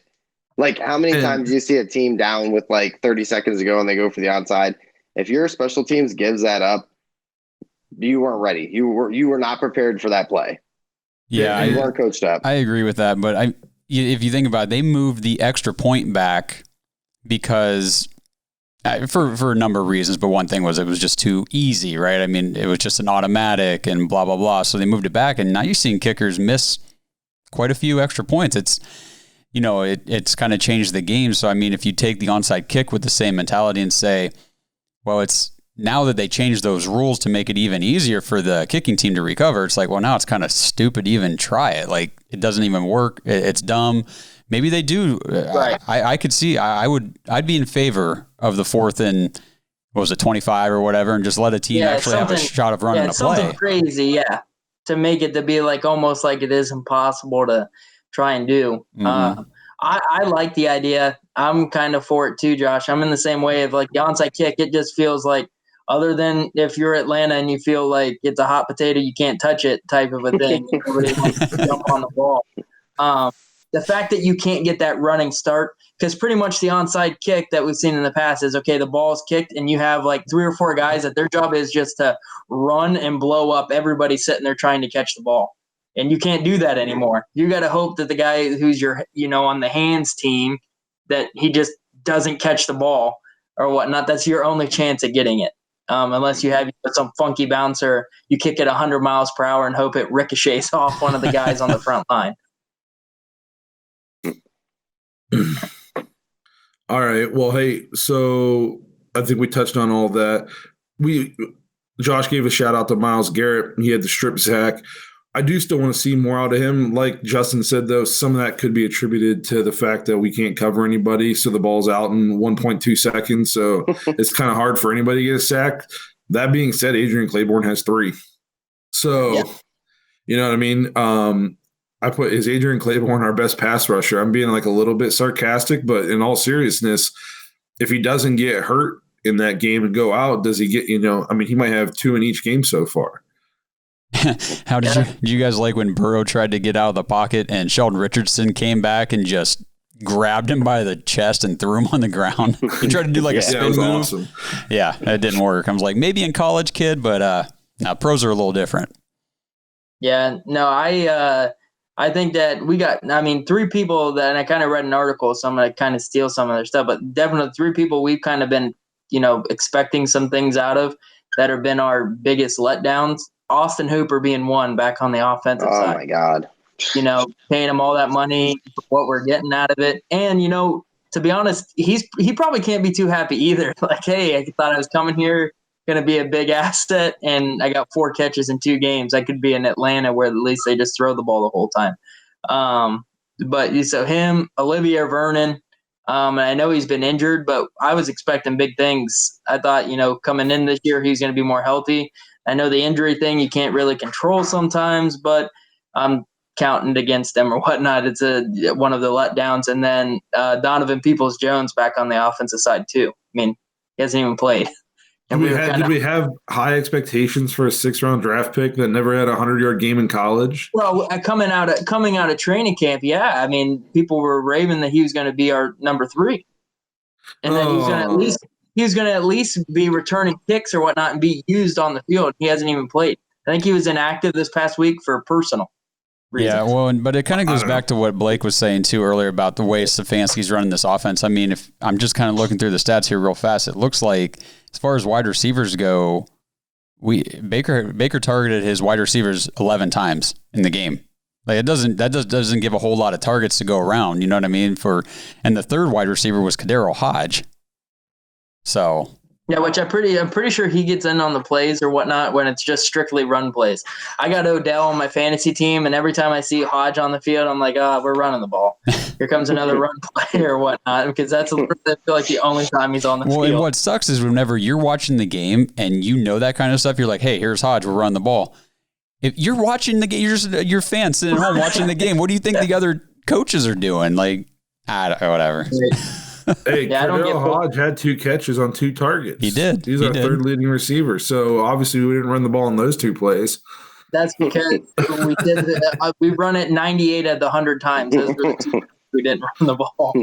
Like how many times do you see a team down with like 30 seconds to go and they go for the onside? If your special teams gives that up, you weren't ready. You were not prepared for that play. Yeah, you weren't coached up. I agree with that, but if you think about it, they moved the extra point back because For a number of reasons, but one thing was it was just too easy, right? I mean, it was just an automatic and blah, blah, blah. So they moved it back, and now you're seeing kickers miss quite a few extra points. It's, it's kind of changed the game. So, I mean, if you take the onside kick with the same mentality and say, well, it's now that they changed those rules to make it even easier for the kicking team to recover, it's like, well, now it's kind of stupid to even try it. Like, it doesn't even work. It's dumb. Maybe they do. Right. I could see. I'd be in favor of the 4th and what was it, 25 or whatever, and just let a team actually have a shot of running a play. Something crazy, to make it to be like almost like it is impossible to try and do. Mm-hmm. I like the idea. I'm kind of for it too, Josh. I'm in the same way of like the onside kick. It just feels like, other than if you're Atlanta and you feel like it's a hot potato, you can't touch it type of a thing. Nobody wants to jump on the ball. The fact that you can't get that running start, because pretty much the onside kick that we've seen in the past is, okay, the ball's kicked and you have like 3 or 4 guys that their job is just to run and blow up everybody sitting there trying to catch the ball. And you can't do that anymore. You got to hope that the guy who's on the hands team, that he just doesn't catch the ball or whatnot. That's your only chance at getting it. Unless you have some funky bouncer, you kick it 100 miles per hour and hope it ricochets off one of the guys on the front line. All right. Well, hey, so I think we touched on all of that. Josh gave a shout out to Myles Garrett. He had the strip sack. I do still want to see more out of him. Like Justin said, though, some of that could be attributed to the fact that we can't cover anybody, so the ball's out in 1.2 seconds. So it's kind of hard for anybody to get a sack. That being said, Adrian Claiborne has 3. So, You know what I mean? Is Adrian Claiborne our best pass rusher? I'm being like a little bit sarcastic, but in all seriousness, if he doesn't get hurt in that game and go out, does he get, he might have 2 in each game so far. How did you guys like when Burrow tried to get out of the pocket and Sheldon Richardson came back and just grabbed him by the chest and threw him on the ground? He tried to do like a spin move. Awesome. Yeah, it didn't work. I was like, maybe in college, kid, but pros are a little different. Yeah, no, I think that we got, 3 people that, and I kind of read an article, so I'm going to kind of steal some of their stuff, but definitely 3 people we've kind of been, expecting some things out of that have been our biggest letdowns. Austin Hooper being one back on the offensive side. Oh, my God. Paying him all that money, what we're getting out of it. And, to be honest, he probably can't be too happy either. Like, hey, I thought I was coming here, going to be a big asset, and I got 4 catches in 2 games. I could be in Atlanta where at least they just throw the ball the whole time. But so him, Olivier Vernon, and I know he's been injured, but I was expecting big things. I thought, coming in this year, he's going to be more healthy. I know the injury thing you can't really control sometimes, but I'm counting against them or whatnot. It's one of the letdowns. And then Donovan Peoples-Jones back on the offensive side too. I mean, he hasn't even played. And did we have high expectations for a 6th-round draft pick that never had a 100-yard game in college? Well, coming out of training camp, yeah. I mean, people were raving that he was going to be our number 3, and then he was going to at least be returning kicks or whatnot and be used on the field. He hasn't even played. I think he was inactive this past week for personal reasons. Yeah, well, but it kind of goes back to what Blake was saying too earlier about the way Stefanski's running this offense. I mean, if I'm just kind of looking through the stats here real fast, it looks like as far as wide receivers go, Baker targeted his wide receivers 11 times in the game. Like that doesn't give a whole lot of targets to go around. You know what I mean? And the 3rd wide receiver was Kadero Hodge. So yeah, which I'm pretty sure he gets in on the plays or whatnot when it's just strictly run plays. I got Odell on my fantasy team, and every time I see Hodge on the field, I'm like, we're running the ball. Here comes another run play or whatnot, because that's I feel like the only time he's on the field. And what sucks is whenever you're watching the game and you know that kind of stuff, you're like, hey, here's Hodge, we're running the ball. If you're watching the game, you're fans sitting at home watching the game. What do you think the other coaches are doing? Like, whatever. Hey, Cordell Hodge had 2 catches on 2 targets. He did. He's our 3rd leading receiver. So obviously we didn't run the ball on those 2 plays. That's because we run it 98 of the 100 times. Those were the 2 we didn't run the ball.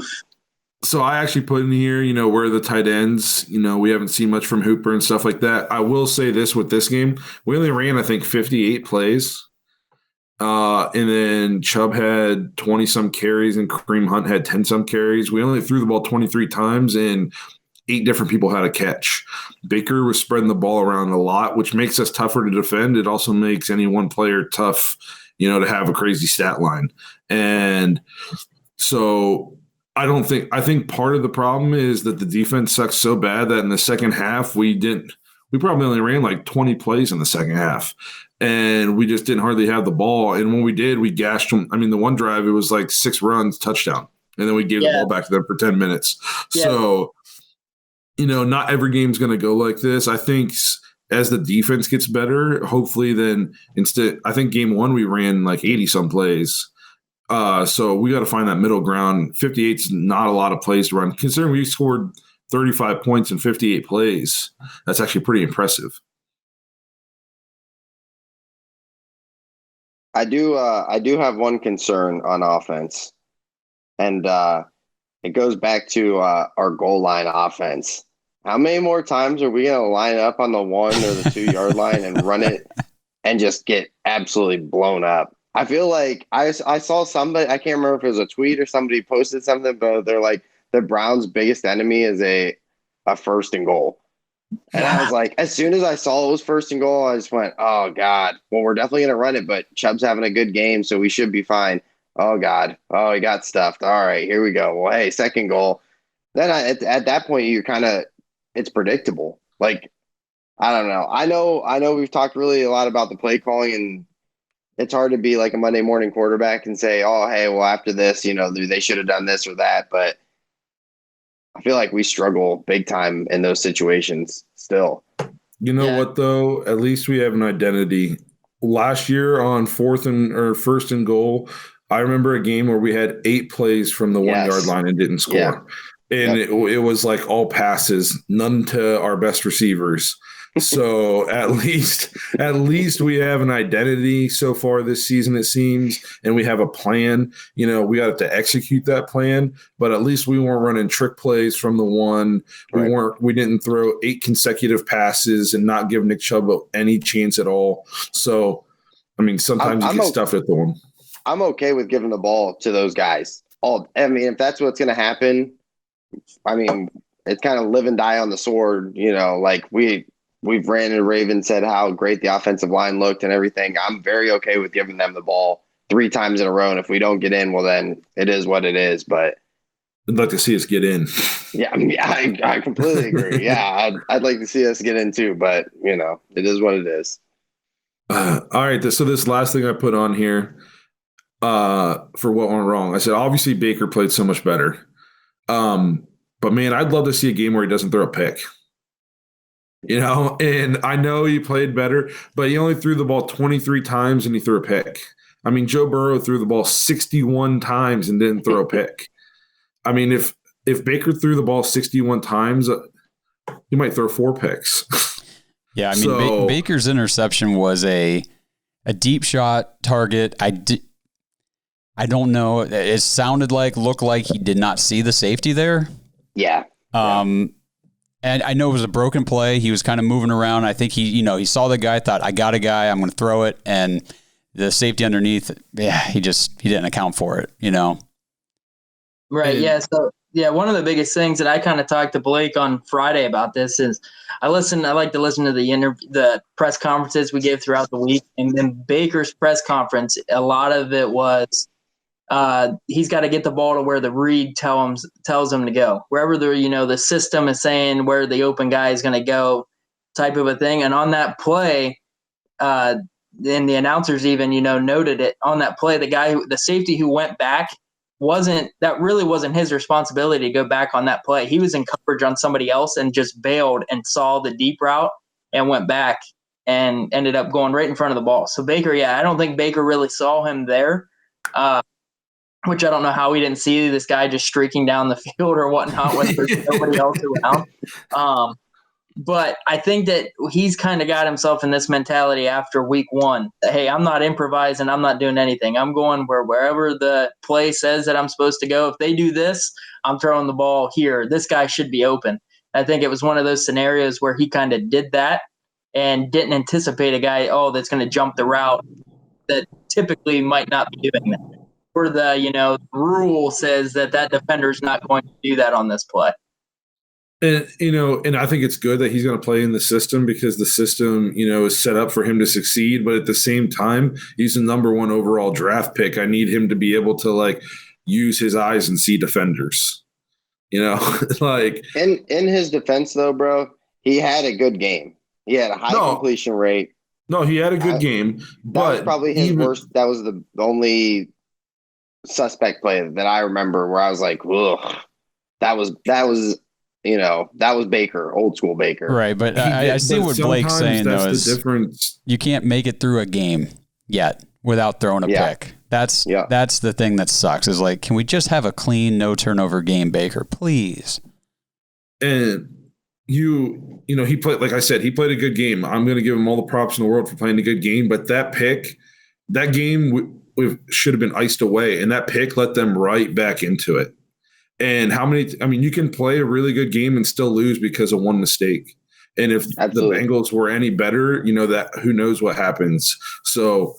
So I actually put in here, where the tight ends, we haven't seen much from Hooper and stuff like that. I will say this with this game, we only ran, I think, 58 plays. And then Chubb had 20-some carries and Kareem Hunt had 10-some carries. We only threw the ball 23 times, and 8 different people had a catch. Baker was spreading the ball around a lot, which makes us tougher to defend. It also makes any one player tough, to have a crazy stat line. And so I think part of the problem is that the defense sucks so bad that in the second half we probably only ran like 20 plays in the second half. And we just didn't hardly have the ball. And when we did, we gashed them. I mean, the one drive, it was like 6 runs, touchdown. And then we gave the ball back to them for 10 minutes. Yeah. So, not every game's going to go like this. I think as the defense gets better, hopefully then I think game 1 we ran like 80-some plays. So we got to find that middle ground. 58's not a lot of plays to run. Considering we scored 35 points in 58 plays, that's actually pretty impressive. I do have one concern on offense, and it goes back to our goal line offense. How many more times are we going to line up on the 1 or the 2-yard line and run it and just get absolutely blown up? I feel like I saw somebody, I can't remember if it was a tweet or somebody posted something, but they're like, the Browns' biggest enemy is a first and goal. And I was like, as soon as I saw it was first and goal, I just went, oh, God. Well, we're definitely going to run it, but Chubb's having a good game, so we should be fine. Oh, God. Oh, he got stuffed. All right, here we go. Well, hey, second goal. Then at that point, you're kind of – it's predictable. Like, I don't know. I know we've talked really a lot about the play calling, and it's hard to be like a Monday morning quarterback and say, oh, hey, well, after this, they should have done this or that, but – I feel like we struggle big time in those situations still. You know what, though? At least we have an identity. Last year on first and goal, I remember a game where we had 8 plays from the 1-yard line and didn't score. Yeah. And it was like all passes, none to our best receivers. So at least we have an identity so far this season, it seems, and we have a plan. We got to execute that plan, but at least we weren't running trick plays from the 1. We didn't throw 8 consecutive passes and not give Nick Chubb any chance at all. So, I mean, sometimes you get stuffed at the 1. I'm okay with giving the ball to those guys. If that's what's going to happen, I mean, it's kind of live and die on the sword, like We've ran and Raven said how great the offensive line looked and everything. I'm very okay with giving them the ball 3 times in a row. And if we don't get in, well, then it is what it is. But I'd like to see us get in. Yeah, I completely agree. Yeah, I'd like to see us get in too. But, it is what it is. All right. So this last thing I put on here for what went wrong, I said, obviously Baker played so much better. But, man, I'd love to see a game where he doesn't throw a pick. And I know he played better, but he only threw the ball 23 times and he threw a pick. I mean, Joe Burrow threw the ball 61 times and didn't throw a pick. I mean, if Baker threw the ball 61 times, he might throw 4 picks. Yeah, I mean, Baker's interception was a deep shot target. I don't know. It looked like he did not see the safety there. Yeah. And I know it was a broken play. He was kind of moving around. I think he saw the guy, thought, I got a guy, I'm going to throw it. And the safety underneath, he didn't account for it, Right. Yeah. So, one of the biggest things that I kind of talked to Blake on Friday about this is I like to listen to the press conferences we give throughout the week. And then Baker's press conference, a lot of it was, he's got to get the ball to where the read tells him to go, wherever the system is saying where the open guy is going to go, type of a thing. And on that play, and the announcers even noted it on that play. The safety who went back wasn't his responsibility to go back on that play. He was in coverage on somebody else and just bailed and saw the deep route and went back and ended up going right in front of the ball. So Baker, I don't think Baker really saw him there. Which I don't know how we didn't see this guy just streaking down the field or whatnot when there's nobody else around. But I think that he's kind of got himself in this mentality after week 1. That, hey, I'm not improvising. I'm not doing anything. I'm going wherever the play says that I'm supposed to go. If they do this, I'm throwing the ball here. This guy should be open. I think it was one of those scenarios where he kind of did that and didn't anticipate a guy, that's going to jump the route that typically might not be doing that. Or the rule says that defender is not going to do that on this play. And, and I think it's good that he's going to play in the system because the system, is set up for him to succeed. But at the same time, he's the number 1 overall draft pick. I need him to be able to use his eyes and see defenders, like in his defense though, bro, he had a good game. He had a high completion rate. No, he had a good game, but that was probably his worst. That was the only suspect play that I remember where I was like, ugh, that was Baker, old school Baker. Right, but I see what Blake's saying, though, is the difference. You can't make it through a game yet without throwing a pick. That's the thing that sucks, is can we just have a clean, no turnover game, Baker, please? And he played, like I said, he played a good game. I'm going to give him all the props in the world for playing a good game, but that game should have been iced away, and that pick let them right back into it. And you can play a really good game and still lose because of one mistake. And if Absolutely. The Bengals were any better, that who knows what happens. So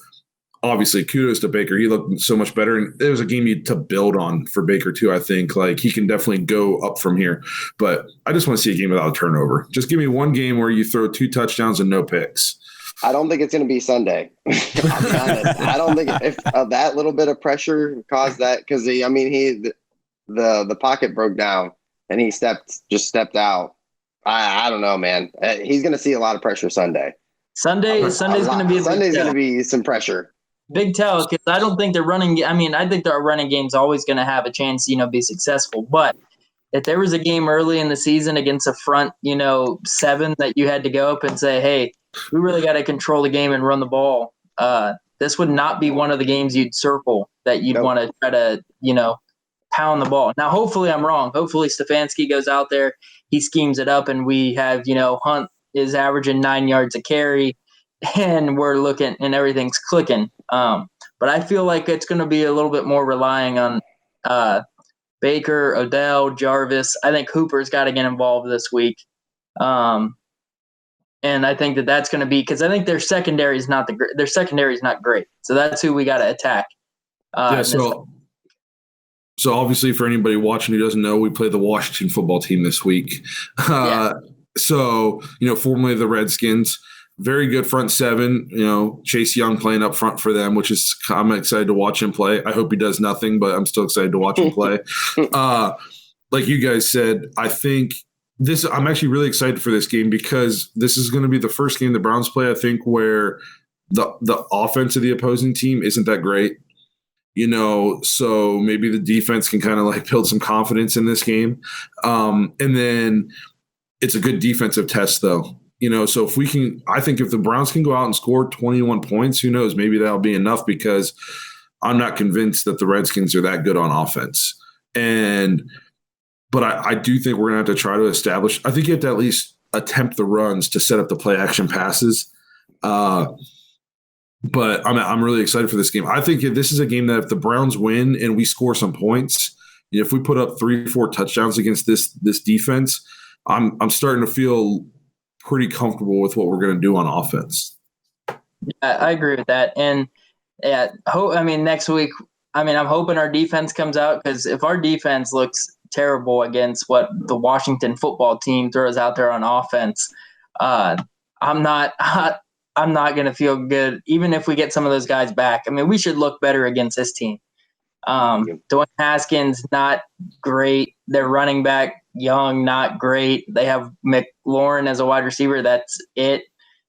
obviously kudos to Baker. He looked so much better. And it was a game to build on for Baker too. I think he can definitely go up from here, but I just want to see a game without a turnover. Just give me one game where you throw 2 touchdowns and no picks. I don't think it's going to be Sunday. I'll be honest. I don't think if that little bit of pressure caused that, because the pocket broke down and he stepped out. I don't know, man. He's going to see a lot of pressure Sunday. Sunday's going to be some pressure. Big tell, because I don't think they're running. I think their running game's always going to have a chance, be successful. But if there was a game early in the season against a front, 7 that you had to go up and say, hey, we really got to control the game and run the ball, this would not be one of the games you'd circle that you'd want to try to, pound the ball. Now, hopefully I'm wrong. Hopefully Stefanski goes out there, he schemes it up, and we have, Hunt is averaging 9 yards a carry, and we're looking and everything's clicking. But I feel like it's going to be a little bit more relying on Baker, Odell, Jarvis. I think Hooper's got to get involved this week. And I think that's going to be, because I think their secondary is not great. So that's who we got to attack. So obviously, for anybody watching who doesn't know, we play the Washington football team this week. So, formerly the Redskins, very good front 7, Chase Young playing up front for them, which is, I'm excited to watch him play. I hope he does nothing, but I'm still excited to watch him play. Like you guys said, I think I'm actually really excited for this game because this is going to be the first game the Browns play, I think, where the offense of the opposing team isn't that great. So maybe the defense can kind of build some confidence in this game. And then it's a good defensive test though. So I think if the Browns can go out and score 21 points, who knows, maybe that'll be enough, because I'm not convinced that the Redskins are that good on offense. But I do think we're going to have to try to establish, I think you have to at least attempt the runs to set up the play action passes. But I'm really excited for this game. I think this is a game that if the Browns win and we score some points, if we put up 3-4 touchdowns against this defense, I'm starting to feel pretty comfortable with what we're going to do on offense. Yeah, I agree with that. And next week, I'm hoping our defense comes out, because if our defense looks terrible against what the Washington football team throws out there on offense, I'm not going to feel good, even if we get some of those guys back. We should look better against this team. Dwayne Haskins, not great. Their running back, Young, not great. They have McLaurin as a wide receiver. That's it.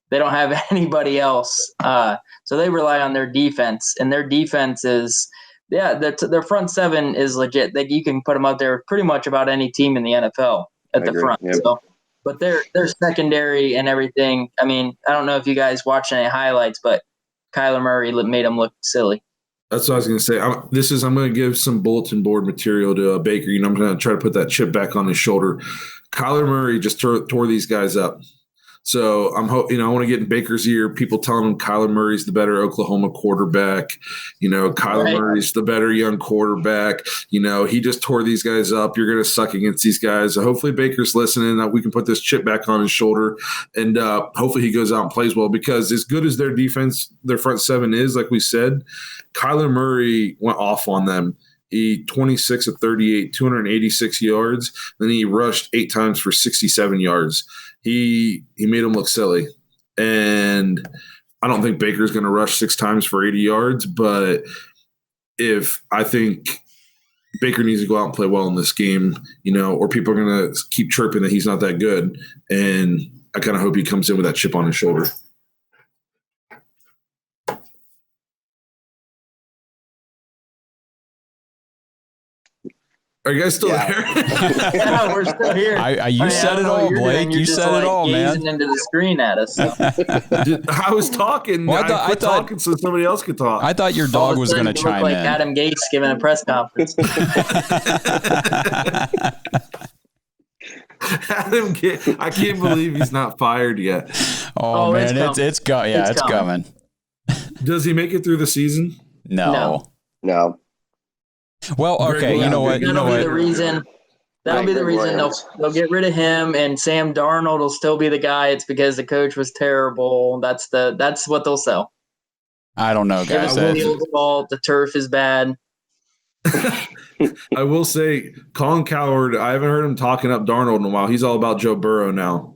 They don't have anybody else. So they rely on their defense, and their defense is, their front 7 is legit. You can put them out there pretty much about any team in the NFL at the front. Yep. So. But their secondary and everything, I don't know if you guys watched any highlights, but Kyler Murray made him look silly. That's what I was going to say. I'm going to give some bulletin board material to Baker. I'm going to try to put that chip back on his shoulder. Kyler Murray just tore these guys up. So I want to get in Baker's ear, people telling him Kyler Murray's the better Oklahoma quarterback. Kyler Murray's the better young quarterback. He just tore these guys up. You're going to suck against these guys. So hopefully Baker's listening. We can put this chip back on his shoulder, and hopefully he goes out and plays well, because as good as their defense, their front 7 is, like we said, Kyler Murray went off on them. He 26 of 38, 286 yards. Then he rushed 8 times for 67 yards. He made him look silly. And I don't think Baker's going to rush 6 times for 80 yards, but I think Baker needs to go out and play well in this game, or people are going to keep chirping that he's not that good. And I kind of hope he comes in with that chip on his shoulder. Are you guys still there? Yeah, we're still here. You said it all, Blake. You said it all, man. Gazing into the screen at us. So. I was talking. Well, I thought talking so somebody else could talk. I thought your dog was going to chime like in. Adam Gates giving a press conference. Adam Gates. I can't believe he's not fired yet. Oh man, it's coming. Does he make it through the season? No. Well, okay. You know what? That'll be the reason. That'll be the reason they'll get rid of him, and Sam Darnold will still be the guy. It's because the coach was terrible. That's what they'll sell. I don't know, guys. It's the field's fault. The turf is bad. I will say, Colin Cowherd, I haven't heard him talking up Darnold in a while. He's all about Joe Burrow now.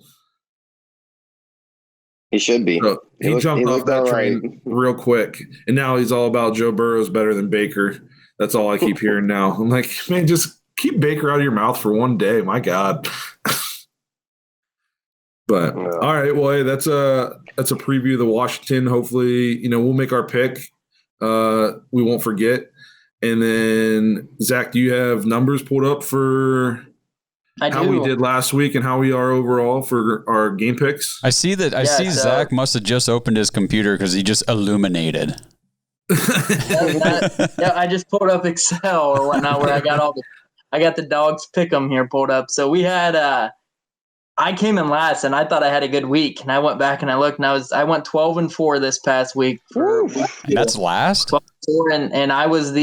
He should be. So he jumped off that train real quick, and now he's all about Joe Burrow's better than Baker. That's all I keep hearing now. I'm like, man, just keep Baker out of your mouth for one day. My God. But all right, well, hey, that's a preview of the Washington. Hopefully, we'll make our pick. We won't forget. And then, Zach, do you have numbers pulled up for how we did last week and how we are overall for our game picks? I see that. Zach must have just opened his computer because he just illuminated. I just pulled up Excel or whatnot where I got the Dawgs pick 'em here pulled up. So we had I came in last and I thought I had a good week, and I went back and I looked and I went 12-4 this past week. That's last. 12-4 and I was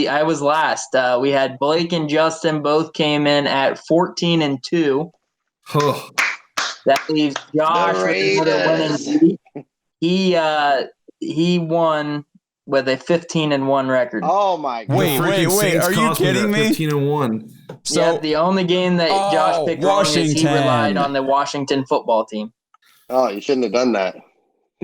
last. We had Blake and Justin both came in at 14-2. Oh. That leaves Josh with another winning week. He won with a 15-1 record. Oh my God! Wait! Are you kidding me? 15-1. So the only game that Josh picked wrong is he relied on the Washington football team. Oh, you shouldn't have done that.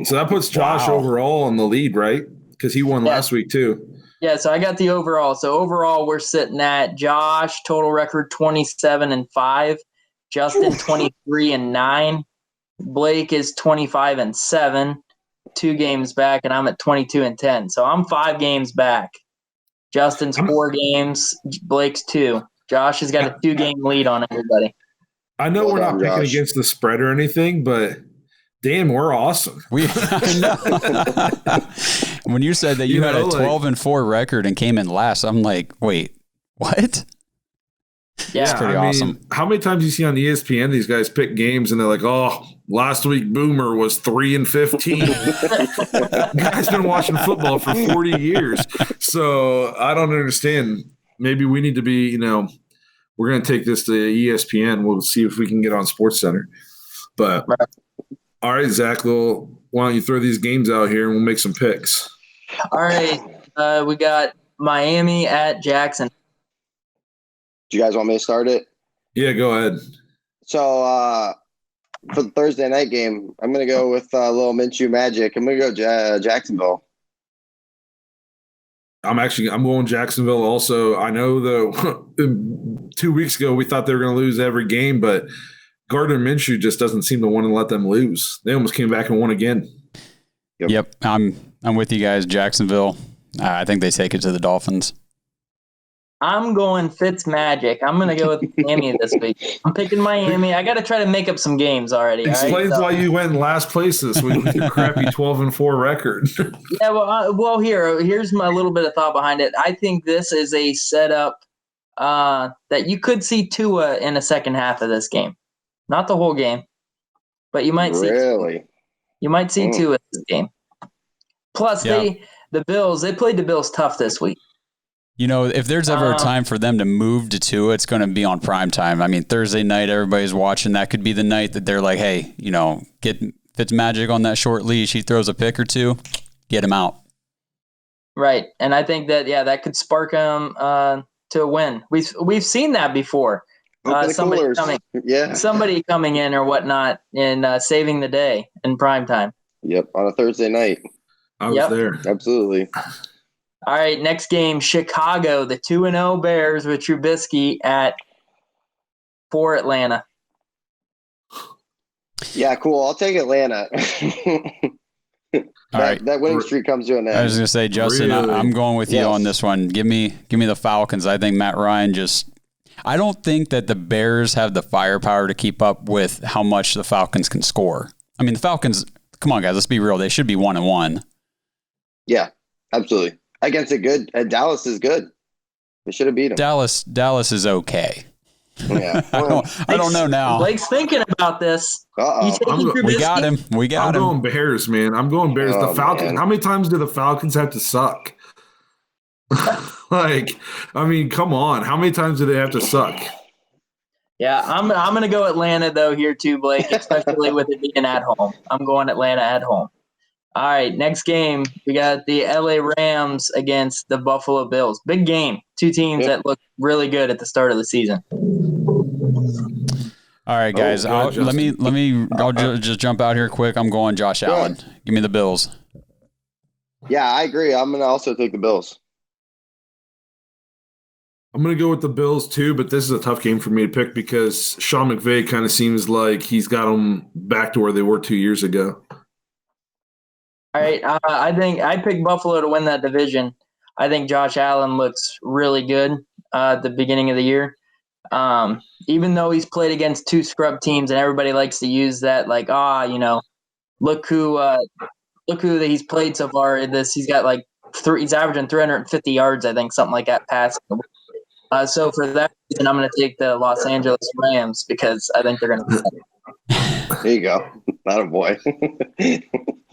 So that puts Josh overall in the lead, right? Because he won last week too. Yeah, so I got the overall. So overall, we're sitting at Josh total record 27-5, Justin 23-9, Blake is 25-7. 2 games back, and I'm at 22-10. So I'm 5 games back. Justin's 4 games. Blake's 2. Josh has got a 2-game lead on everybody. I know we're not picking against the spread or anything, but damn, we're awesome. I know. When you said that you had a 12-4 record and came in last, I'm like, wait, what? Yeah, it's pretty awesome. How many times do you see on ESPN these guys pick games and they're like, oh, last week Boomer was 3-15. Guy's been watching football for 40 years. So I don't understand. Maybe we need to be, we're going to take this to ESPN. We'll see if we can get on SportsCenter. But all right, Zach, why don't you throw these games out here and we'll make some picks. All right. We got Miami at Jackson. Do you guys want me to start it? Yeah, go ahead. So for the Thursday night game, I'm going to go with little Minshew magic. I'm going to go Jacksonville. I'm going Jacksonville also. I know 2 weeks ago we thought they were going to lose every game, but Gardner Minshew just doesn't seem to want to let them lose. They almost came back and won again. Yep. I'm with you guys, Jacksonville. I think they take it to the Dolphins. I'm going Fitzmagic. I'm going to go with Miami this week. I'm picking Miami. I got to try to make up some games already. Explains why you went in last place this week with your crappy 12-4 record. Yeah, well, here's my little bit of thought behind it. I think this is a setup that you could see Tua in the second half of this game. Not the whole game, but you might see. Really? You might see Tua in this game. Plus, the Bills, they played the Bills tough this week. If there's ever a time for them to move to Tua, it's going to be on prime time. I mean, Thursday night, everybody's watching. That could be the night that they're like, hey, get Fitzmagic on that short leash. He throws a pick or two, get him out. Right. And I think that, that could spark him to to win. We've seen that before. Somebody coming in or whatnot and saving the day in prime time. Yep, on a Thursday night. I was there. Absolutely. All right, next game, Chicago, the 2-0 Bears with Trubisky for Atlanta. Yeah, cool. I'll take Atlanta. That winning streak comes to an end. I was going to say, Justin, really? I'm going with you on this one. Give me the Falcons. I think Matt Ryan I don't think that the Bears have the firepower to keep up with how much the Falcons can score. I mean, the Falcons, come on, guys, let's be real. They should be 1-1. Yeah, absolutely. Against Dallas is good. They should have beat them. Dallas is okay. Yeah. I don't know now. Blake's thinking about this. We got him. I'm going Bears, man. I'm going Bears. The Falcons. Man. How many times do the Falcons have to suck? Come on. How many times do they have to suck? Yeah, I'm going to go Atlanta, though, here too, Blake, especially with it being at home. I'm going Atlanta at home. All right, next game, we got the LA Rams against the Buffalo Bills. Big game. Two teams that look really good at the start of the season. All right, guys. I'll just jump out here quick. I'm going Josh Allen. Give me the Bills. Yeah, I agree. I'm going to also take the Bills. I'm going to go with the Bills too, but this is a tough game for me to pick because Sean McVay kind of seems like he's got them back to where they were 2 years ago. All right, I think I picked Buffalo to win that division. I think Josh Allen looks really good at the beginning of the year. Even though he's played against two scrub teams and everybody likes to use that, look who that he's played so far. He's got he's averaging 350 yards, I think, something like that passing. So for that reason, I'm going to take the Los Angeles Rams because I think they're going to. There you go. Not a boy.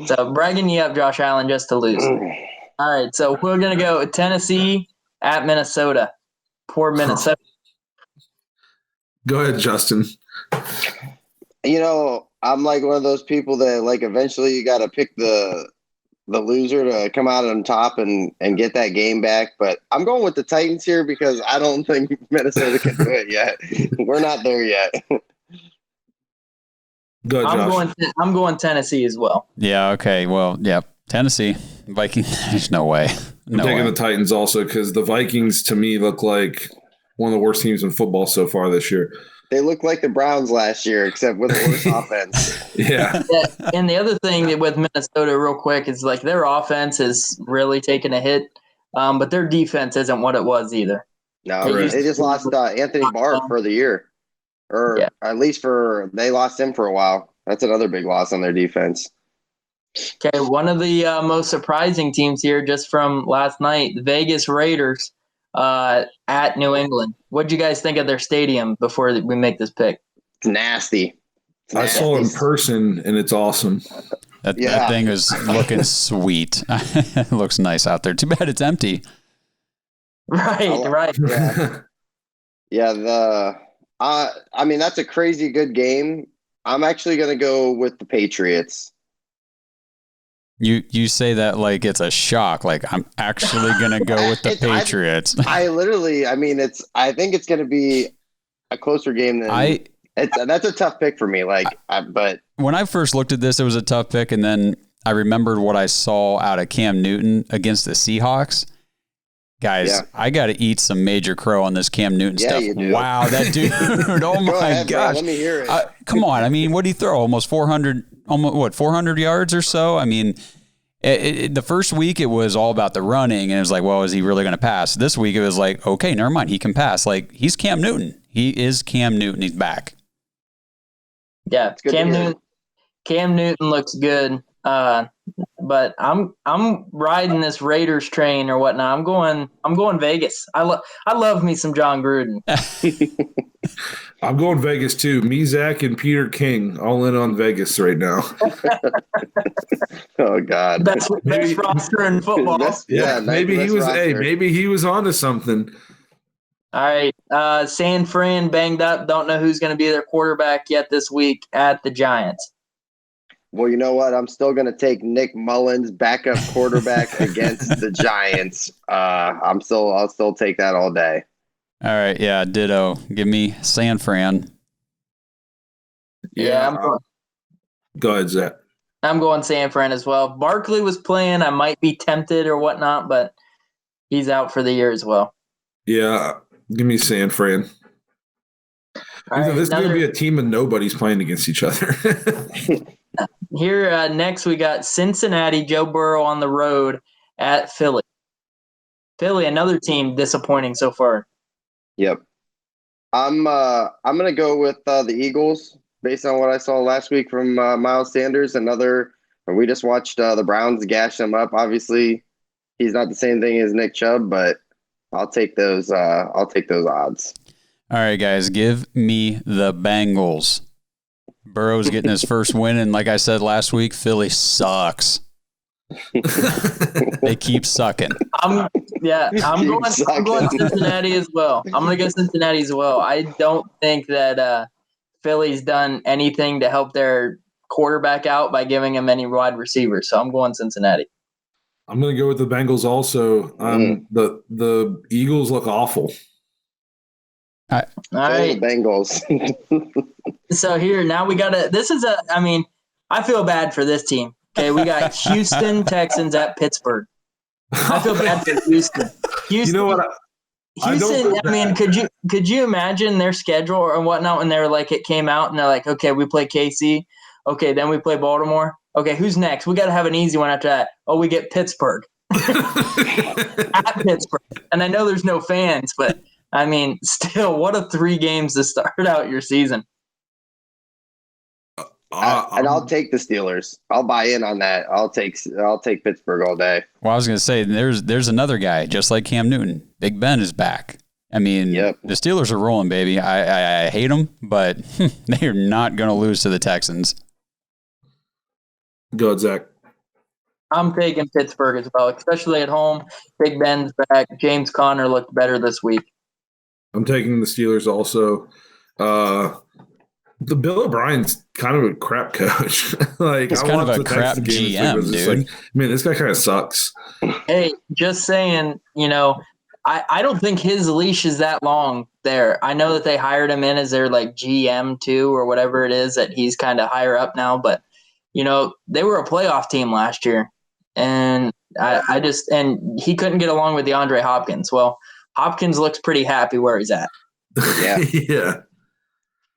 So bragging you up, Josh Allen, just to lose. All right, so we're going to go Tennessee at Minnesota. Poor Minnesota. Go ahead, Justin. I'm like one of those people that eventually you got to pick the loser to come out on top and get that game back. But I'm going with the Titans here because I don't think Minnesota can do it yet. We're not there yet. Go ahead, I'm going Tennessee as well. Yeah. Okay. Well, yeah. Tennessee, Vikings. There's no way. I'm taking the Titans also because the Vikings to me look like one of the worst teams in football so far this year. They look like the Browns last year, except with a worse offense. Yeah. And the other thing with Minnesota, real quick, is their offense is really taking a hit, but their defense isn't what it was either. No, they just lost Anthony Barr for the year. At least they lost him for a while. That's another big loss on their defense. Okay, one of the most surprising teams here just from last night, the Vegas Raiders at New England. What did you guys think of their stadium before we make this pick? It's nasty. I saw it in person, and it's awesome. That thing is looking sweet. It looks nice out there. Too bad it's empty. Right. Yeah. That's a crazy good game. I'm actually going to go with the Patriots. You say that like it's a shock. Like I'm actually going to go with the Patriots. I think it's going to be a closer game than that's a tough pick for me. But when I first looked at this, it was a tough pick. And then I remembered what I saw out of Cam Newton against the Seahawks. Guys, I got to eat some Major Crow on this Cam Newton stuff. You do. Wow, that dude. Oh my gosh. Let me hear it. Come on. I mean, what did he throw? Almost 400 yards or so? I mean, the first week it was all about the running and it was like, well, is he really going to pass? This week it was like, okay, never mind. He can pass. Like he's Cam Newton. He is Cam Newton. He's back. Yeah. Cam Newton looks good. But I'm riding this Raiders train or whatnot. I'm going Vegas. I love me some John Gruden. I'm going Vegas too. Me, Zach, and Peter King all in on Vegas right now. Oh God, best roster in football. Maybe he was. Hey, maybe he was onto something. All right, San Fran banged up. Don't know who's going to be their quarterback yet this week at the Giants. Well, you know what? I'm still going to take Nick Mullins, backup quarterback against the Giants. I'll still take that all day. All right, yeah, ditto. Give me San Fran. Yeah, go ahead, Zach. I'm going San Fran as well. Barkley was playing. I might be tempted or whatnot, but he's out for the year as well. Yeah, give me San Fran. This is going to be a team of nobodies playing against each other. Here, next we got Cincinnati, Joe Burrow on the road at Philly. Philly, another team disappointing so far. Yep. I'm going to go with the Eagles based on what I saw last week from Miles Sanders. We just watched the Browns gash him up. Obviously, he's not the same thing as Nick Chubb, but I'll take those odds. All right, guys, give me the Bengals. Burrow's getting his first win, and like I said last week, Philly sucks. They keep sucking. I'm going Cincinnati as well. I'm going to go Cincinnati as well. I don't think that Philly's done anything to help their quarterback out by giving him any wide receivers, so I'm going Cincinnati. I'm going to go with the Bengals also. The Eagles look awful. All right, Bengals. So here now we got I feel bad for this team. Okay, we got Houston Texans at Pittsburgh. I feel bad for Houston. You know what? Houston. Could you imagine their schedule or whatnot when they were like it came out and they're like, okay, we play KC, okay, then we play Baltimore. Okay, who's next? We got to have an easy one after that. Oh, we get Pittsburgh at Pittsburgh, and I know there's no fans, but I mean, still, what a 3 games to start out your season. And I'll take the Steelers. I'll buy in on that. I'll take Pittsburgh all day. Well, I was going to say there's another guy just like Cam Newton. Big Ben is back. I mean, The Steelers are rolling, baby. I hate them, but they are not going to lose to the Texans. Go ahead, Zach. I'm taking Pittsburgh as well, especially at home. Big Ben's back. James Conner looked better this week. I'm taking the Steelers also. The Bill O'Brien's kind of a crap coach. It's kind of a crap GM, dude. This guy kind of sucks. Hey, just saying, I don't think his leash is that long there. I know that they hired him in as their GM too, or whatever it is that he's kind of higher up now, but they were a playoff team last year, and and he couldn't get along with DeAndre Hopkins. Well, Hopkins looks pretty happy where he's at. Yeah. Yeah.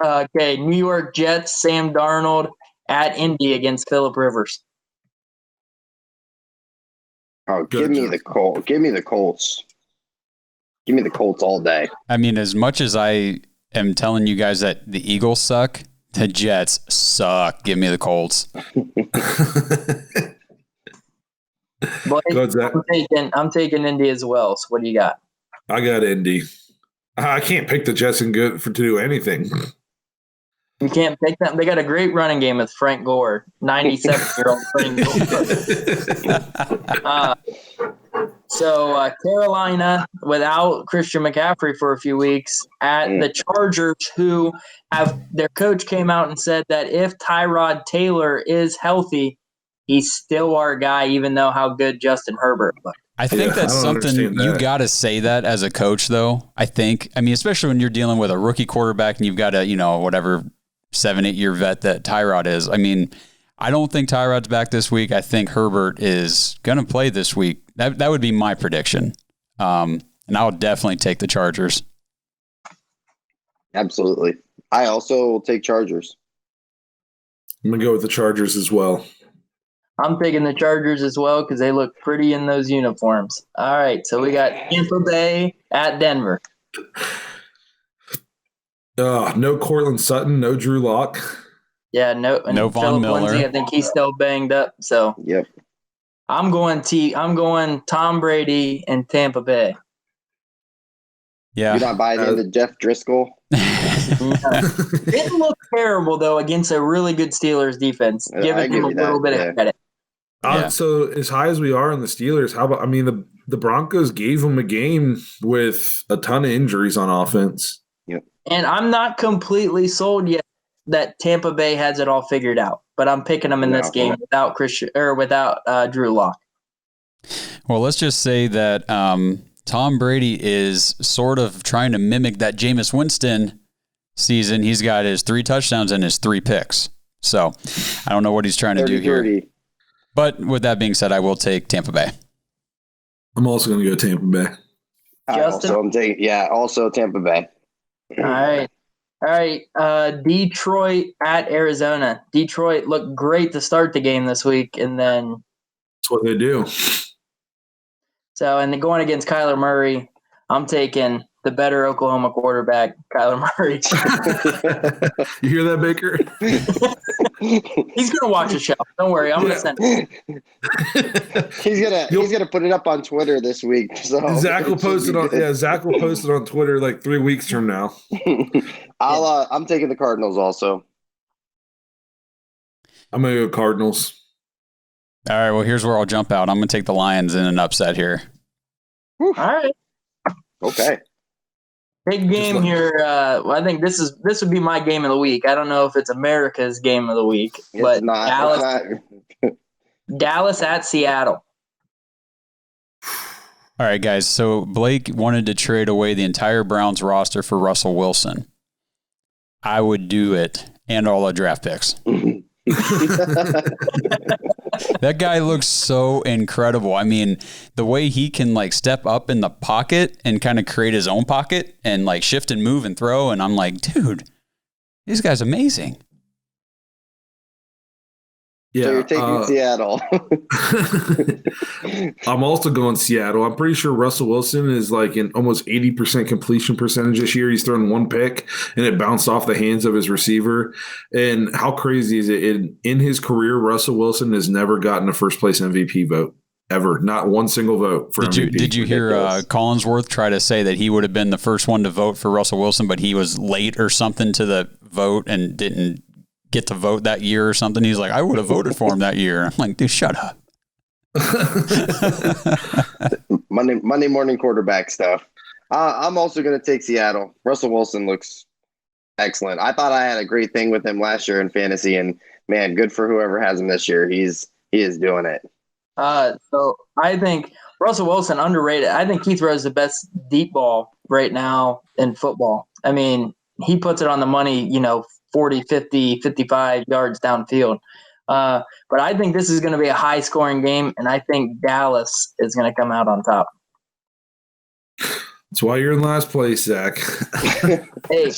Okay, New York Jets, Sam Darnold at Indy against Phillip Rivers. Oh, give me the Colts. Give me the Colts. Give me the Colts all day. I mean, as much as I am telling you guys that the Eagles suck, the Jets suck. Give me the Colts. Blake, I'm taking Indy as well. So what do you got? I got Indy. I can't pick the Jets to do anything. You can't pick them. They got a great running game with Frank Gore, 97-year-old Frank Gore. So Carolina without Christian McCaffrey for a few weeks at the Chargers, who have their coach came out and said that if Tyrod Taylor is healthy, he's still our guy, even though how good Justin Herbert looked. I think that's something you got to say that as a coach, though. I mean, especially when you're dealing with a rookie quarterback and you've got a, whatever 7-8 year vet that Tyrod is. I mean, I don't think Tyrod's back this week. I think Herbert is going to play this week. That would be my prediction. And I would definitely take the Chargers. Absolutely. I also will take Chargers. I'm going to go with the Chargers as well. I'm taking the Chargers as well because they look pretty in those uniforms. All right, so we got Tampa Bay at Denver. No Cortland Sutton, no Drew Lock. Yeah, no Von Miller. Lindsay, I think he's still banged up. So yep. I'm going Tom Brady and Tampa Bay. Yeah. You're not buying into Jeff Driscoll? Didn't look terrible, though, against a really good Steelers defense. Giving him a little bit of credit. So as high as we are on the Steelers, how about, the Broncos gave them a game with a ton of injuries on offense. Yep. And I'm not completely sold yet that Tampa Bay has it all figured out, but I'm picking them in this game without Drew Lock. Well, let's just say that Tom Brady is sort of trying to mimic that Jameis Winston season. He's got his 3 touchdowns and his 3 picks. So I don't know what he's trying to do here. But with that being said, I will take Tampa Bay. I'm also going to go Tampa Bay. Also Tampa Bay. All right. Detroit at Arizona. Detroit looked great to start the game this week, and then that's what they do. So, and then going against Kyler Murray, I'm taking the better Oklahoma quarterback, Kyler Murray. You hear that, Baker? He's gonna watch the show. Don't worry, I'm gonna send him. He's gonna put it up on Twitter this week. So Zach will post it on. Yeah, Zach will post it on Twitter like 3 weeks from now. I'm taking the Cardinals also. I'm gonna go Cardinals. All right, well, here's where I'll jump out. I'm going to take the Lions in an upset here. All right. Okay. Big game here. I think this would be my game of the week. I don't know if it's America's game of the week, but Dallas at Seattle. All right, guys. So Blake wanted to trade away the entire Browns roster for Russell Wilson. I would do it, and all the draft picks. That guy looks so incredible. I mean, the way he can like step up in the pocket and kind of create his own pocket and like shift and move and throw. And I'm like, dude, this guy's amazing. Yeah, so you're taking Seattle. I'm also going Seattle. I'm pretty sure Russell Wilson is like in almost 80% completion percentage this year. He's thrown 1 pick and it bounced off the hands of his receiver. And how crazy is it? In his career, Russell Wilson has never gotten a first place MVP vote ever. Not one single vote for MVP. Did you hear Collinsworth try to say that he would have been the first one to vote for Russell Wilson, but he was late or something to the vote and didn't get to vote that year or something? He's like, I would have voted for him that year. I'm like, dude, shut up. Monday morning quarterback stuff. I'm also going to take Seattle. Russell Wilson looks excellent. I thought I had a great thing with him last year in fantasy, and man, good for whoever has him this year. He is doing it. So I think Russell Wilson underrated. I think he throws the best deep ball right now in football. I mean, he puts it on the money, 40, 50, 55 yards downfield. But I think this is going to be a high-scoring game, and I think Dallas is going to come out on top. That's why you're in last place, Zach. Hey,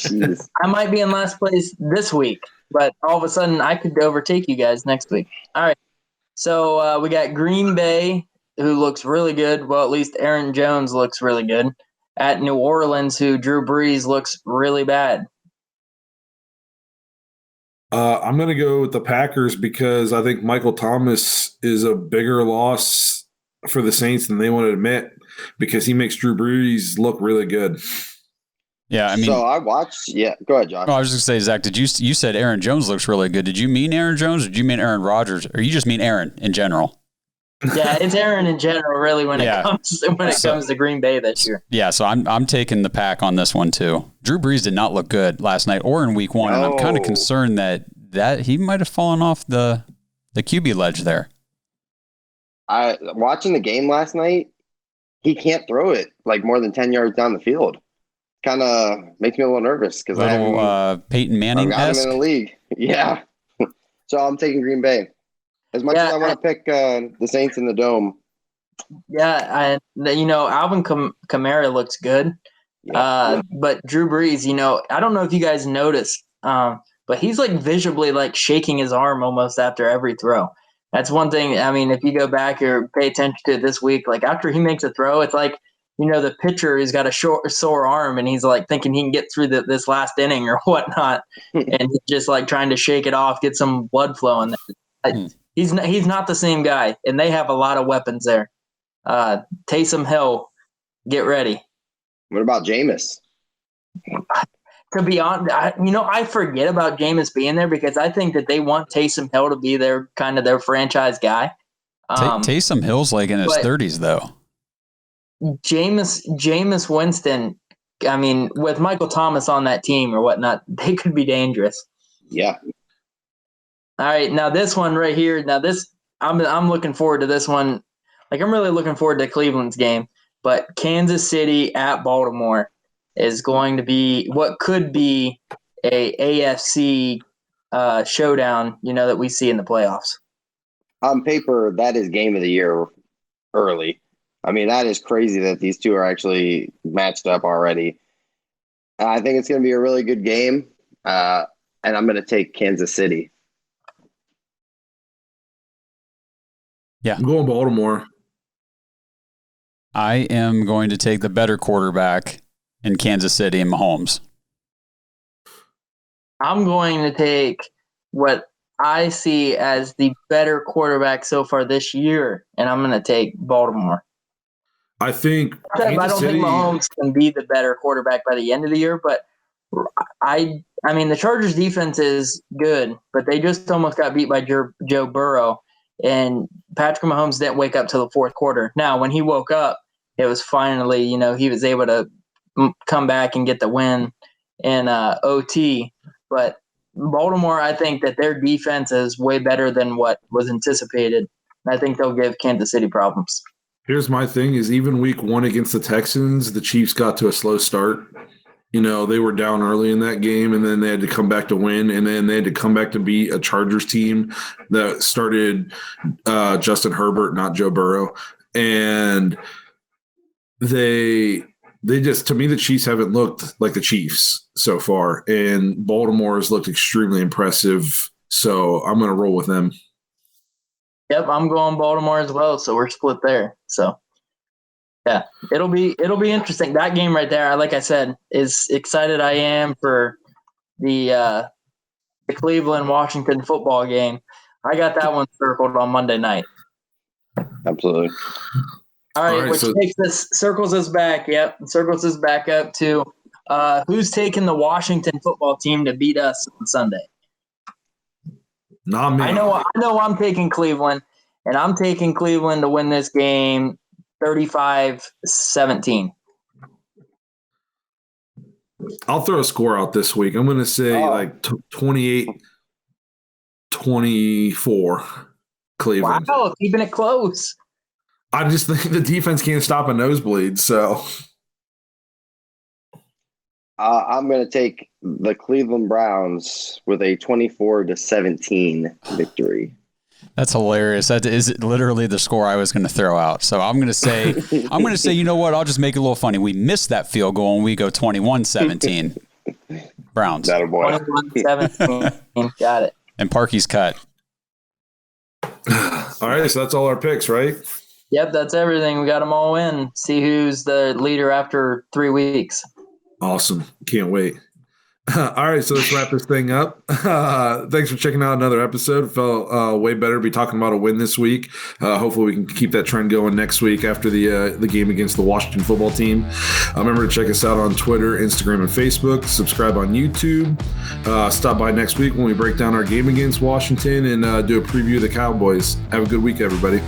I might be in last place this week, but all of a sudden I could overtake you guys next week. All right. So we got Green Bay, who looks really good. Well, at least Aaron Jones looks really good. At New Orleans, who Drew Brees looks really bad. I'm going to go with the Packers because I think Michael Thomas is a bigger loss for the Saints than they want to admit because he makes Drew Brees look really good. Yeah, I mean. So I watched. Yeah, go ahead, Josh. I was just going to say, Zach, you said Aaron Jones looks really good. Did you mean Aaron Jones or did you mean Aaron Rodgers? Or you just mean Aaron in general? Yeah, it's Aaron in general, really, when it comes to Green Bay this year. Yeah, so I'm taking the Pack on this one too. Drew Brees did not look good last night or in Week 1, and I'm kind of concerned that he might have fallen off the QB ledge there. Watching the game last night, he can't throw it like more than 10 yards down the field. Kind of makes me a little nervous because Peyton Manning-esque. Got him in the league. Yeah, so I'm taking Green Bay. As much as I want to pick the Saints in the Dome. Yeah, Alvin Kamara looks good. Yeah. But Drew Brees, I don't know if you guys noticed, but he's like visibly like shaking his arm almost after every throw. That's one thing. I mean, if you go back or pay attention to it this week, like after he makes a throw, it's like, the pitcher has got a sore arm and he's like thinking he can get through this last inning or whatnot. And he's just like trying to shake it off, get some blood flowing there. He's not the same guy, and they have a lot of weapons there. Taysom Hill, get ready. What about Jameis? To be honest, I forget about Jameis being there because I think that they want Taysom Hill to be their franchise guy. Taysom Hill's like in his 30s, though. Jameis Winston, I mean, with Michael Thomas on that team or whatnot, they could be dangerous. Yeah. All right, now this one right here. Now this, I'm looking forward to this one. Like I'm really looking forward to Cleveland's game. but Kansas City at Baltimore is going to be what could be a AFC showdown, that we see in the playoffs. On paper, that is game of the year early. I mean, that is crazy that these two are actually matched up already. I think it's going to be a really good game, and I'm going to take Kansas City. Yeah. I'm going Baltimore. I am going to take the better quarterback in Kansas City and Mahomes. I'm going to take what I see as the better quarterback so far this year, and I'm going to take Baltimore. I think I don't think Mahomes can be the better quarterback by the end of the year, but I mean, the Chargers defense is good, but they just almost got beat by Joe Burrow, and Patrick Mahomes didn't wake up till the fourth quarter. Now, when he woke up, it was finally, he was able to come back and get the win in OT. But Baltimore, I think that their defense is way better than what was anticipated. I think they'll give Kansas City problems. Here's my thing is even week 1 against the Texans, the Chiefs got to a slow start. They were down early in that game, and then they had to come back to win, and then they had to come back to beat a Chargers team that started Justin Herbert, not Joe Burrow. And they just, to me, the Chiefs haven't looked like the Chiefs so far, and Baltimore has looked extremely impressive. So I'm going to roll with them. Yep, I'm going Baltimore as well, so we're split there. So, yeah, it'll be interesting. That game right there, like I said, is excited I am for the Cleveland-Washington football game. I got that one circled on Monday night. Absolutely. All right, which circles us back. Yep, circles us back up to who's taking the Washington football team to beat us on Sunday. Not me. I know I'm taking Cleveland, and I'm taking Cleveland to win this game 35-17. I'll throw a score out this week. I'm going to say 28-24 Cleveland. Wow, keeping it close. I just think the defense can't stop a nosebleed, so I'm going to take the Cleveland Browns with a 24-17 victory. That's hilarious. That is literally the score I was going to throw out. So I'm going to say, you know what? I'll just make it a little funny. We missed that field goal and we go 21-17. Browns. That a boy. 21-17. Got it. And Parky's cut. All right, so that's all our picks, right? Yep, that's everything. We got them all in. See who's the leader after 3 weeks. Awesome. Can't wait. All right, so let's wrap this thing up. Thanks for checking out another episode. It felt way better to be talking about a win this week. Hopefully we can keep that trend going next week after the game against the Washington football team. Remember to check us out on Twitter, Instagram, and Facebook. Subscribe on YouTube. Stop by next week when we break down our game against Washington and do a preview of the Cowboys. Have a good week, everybody.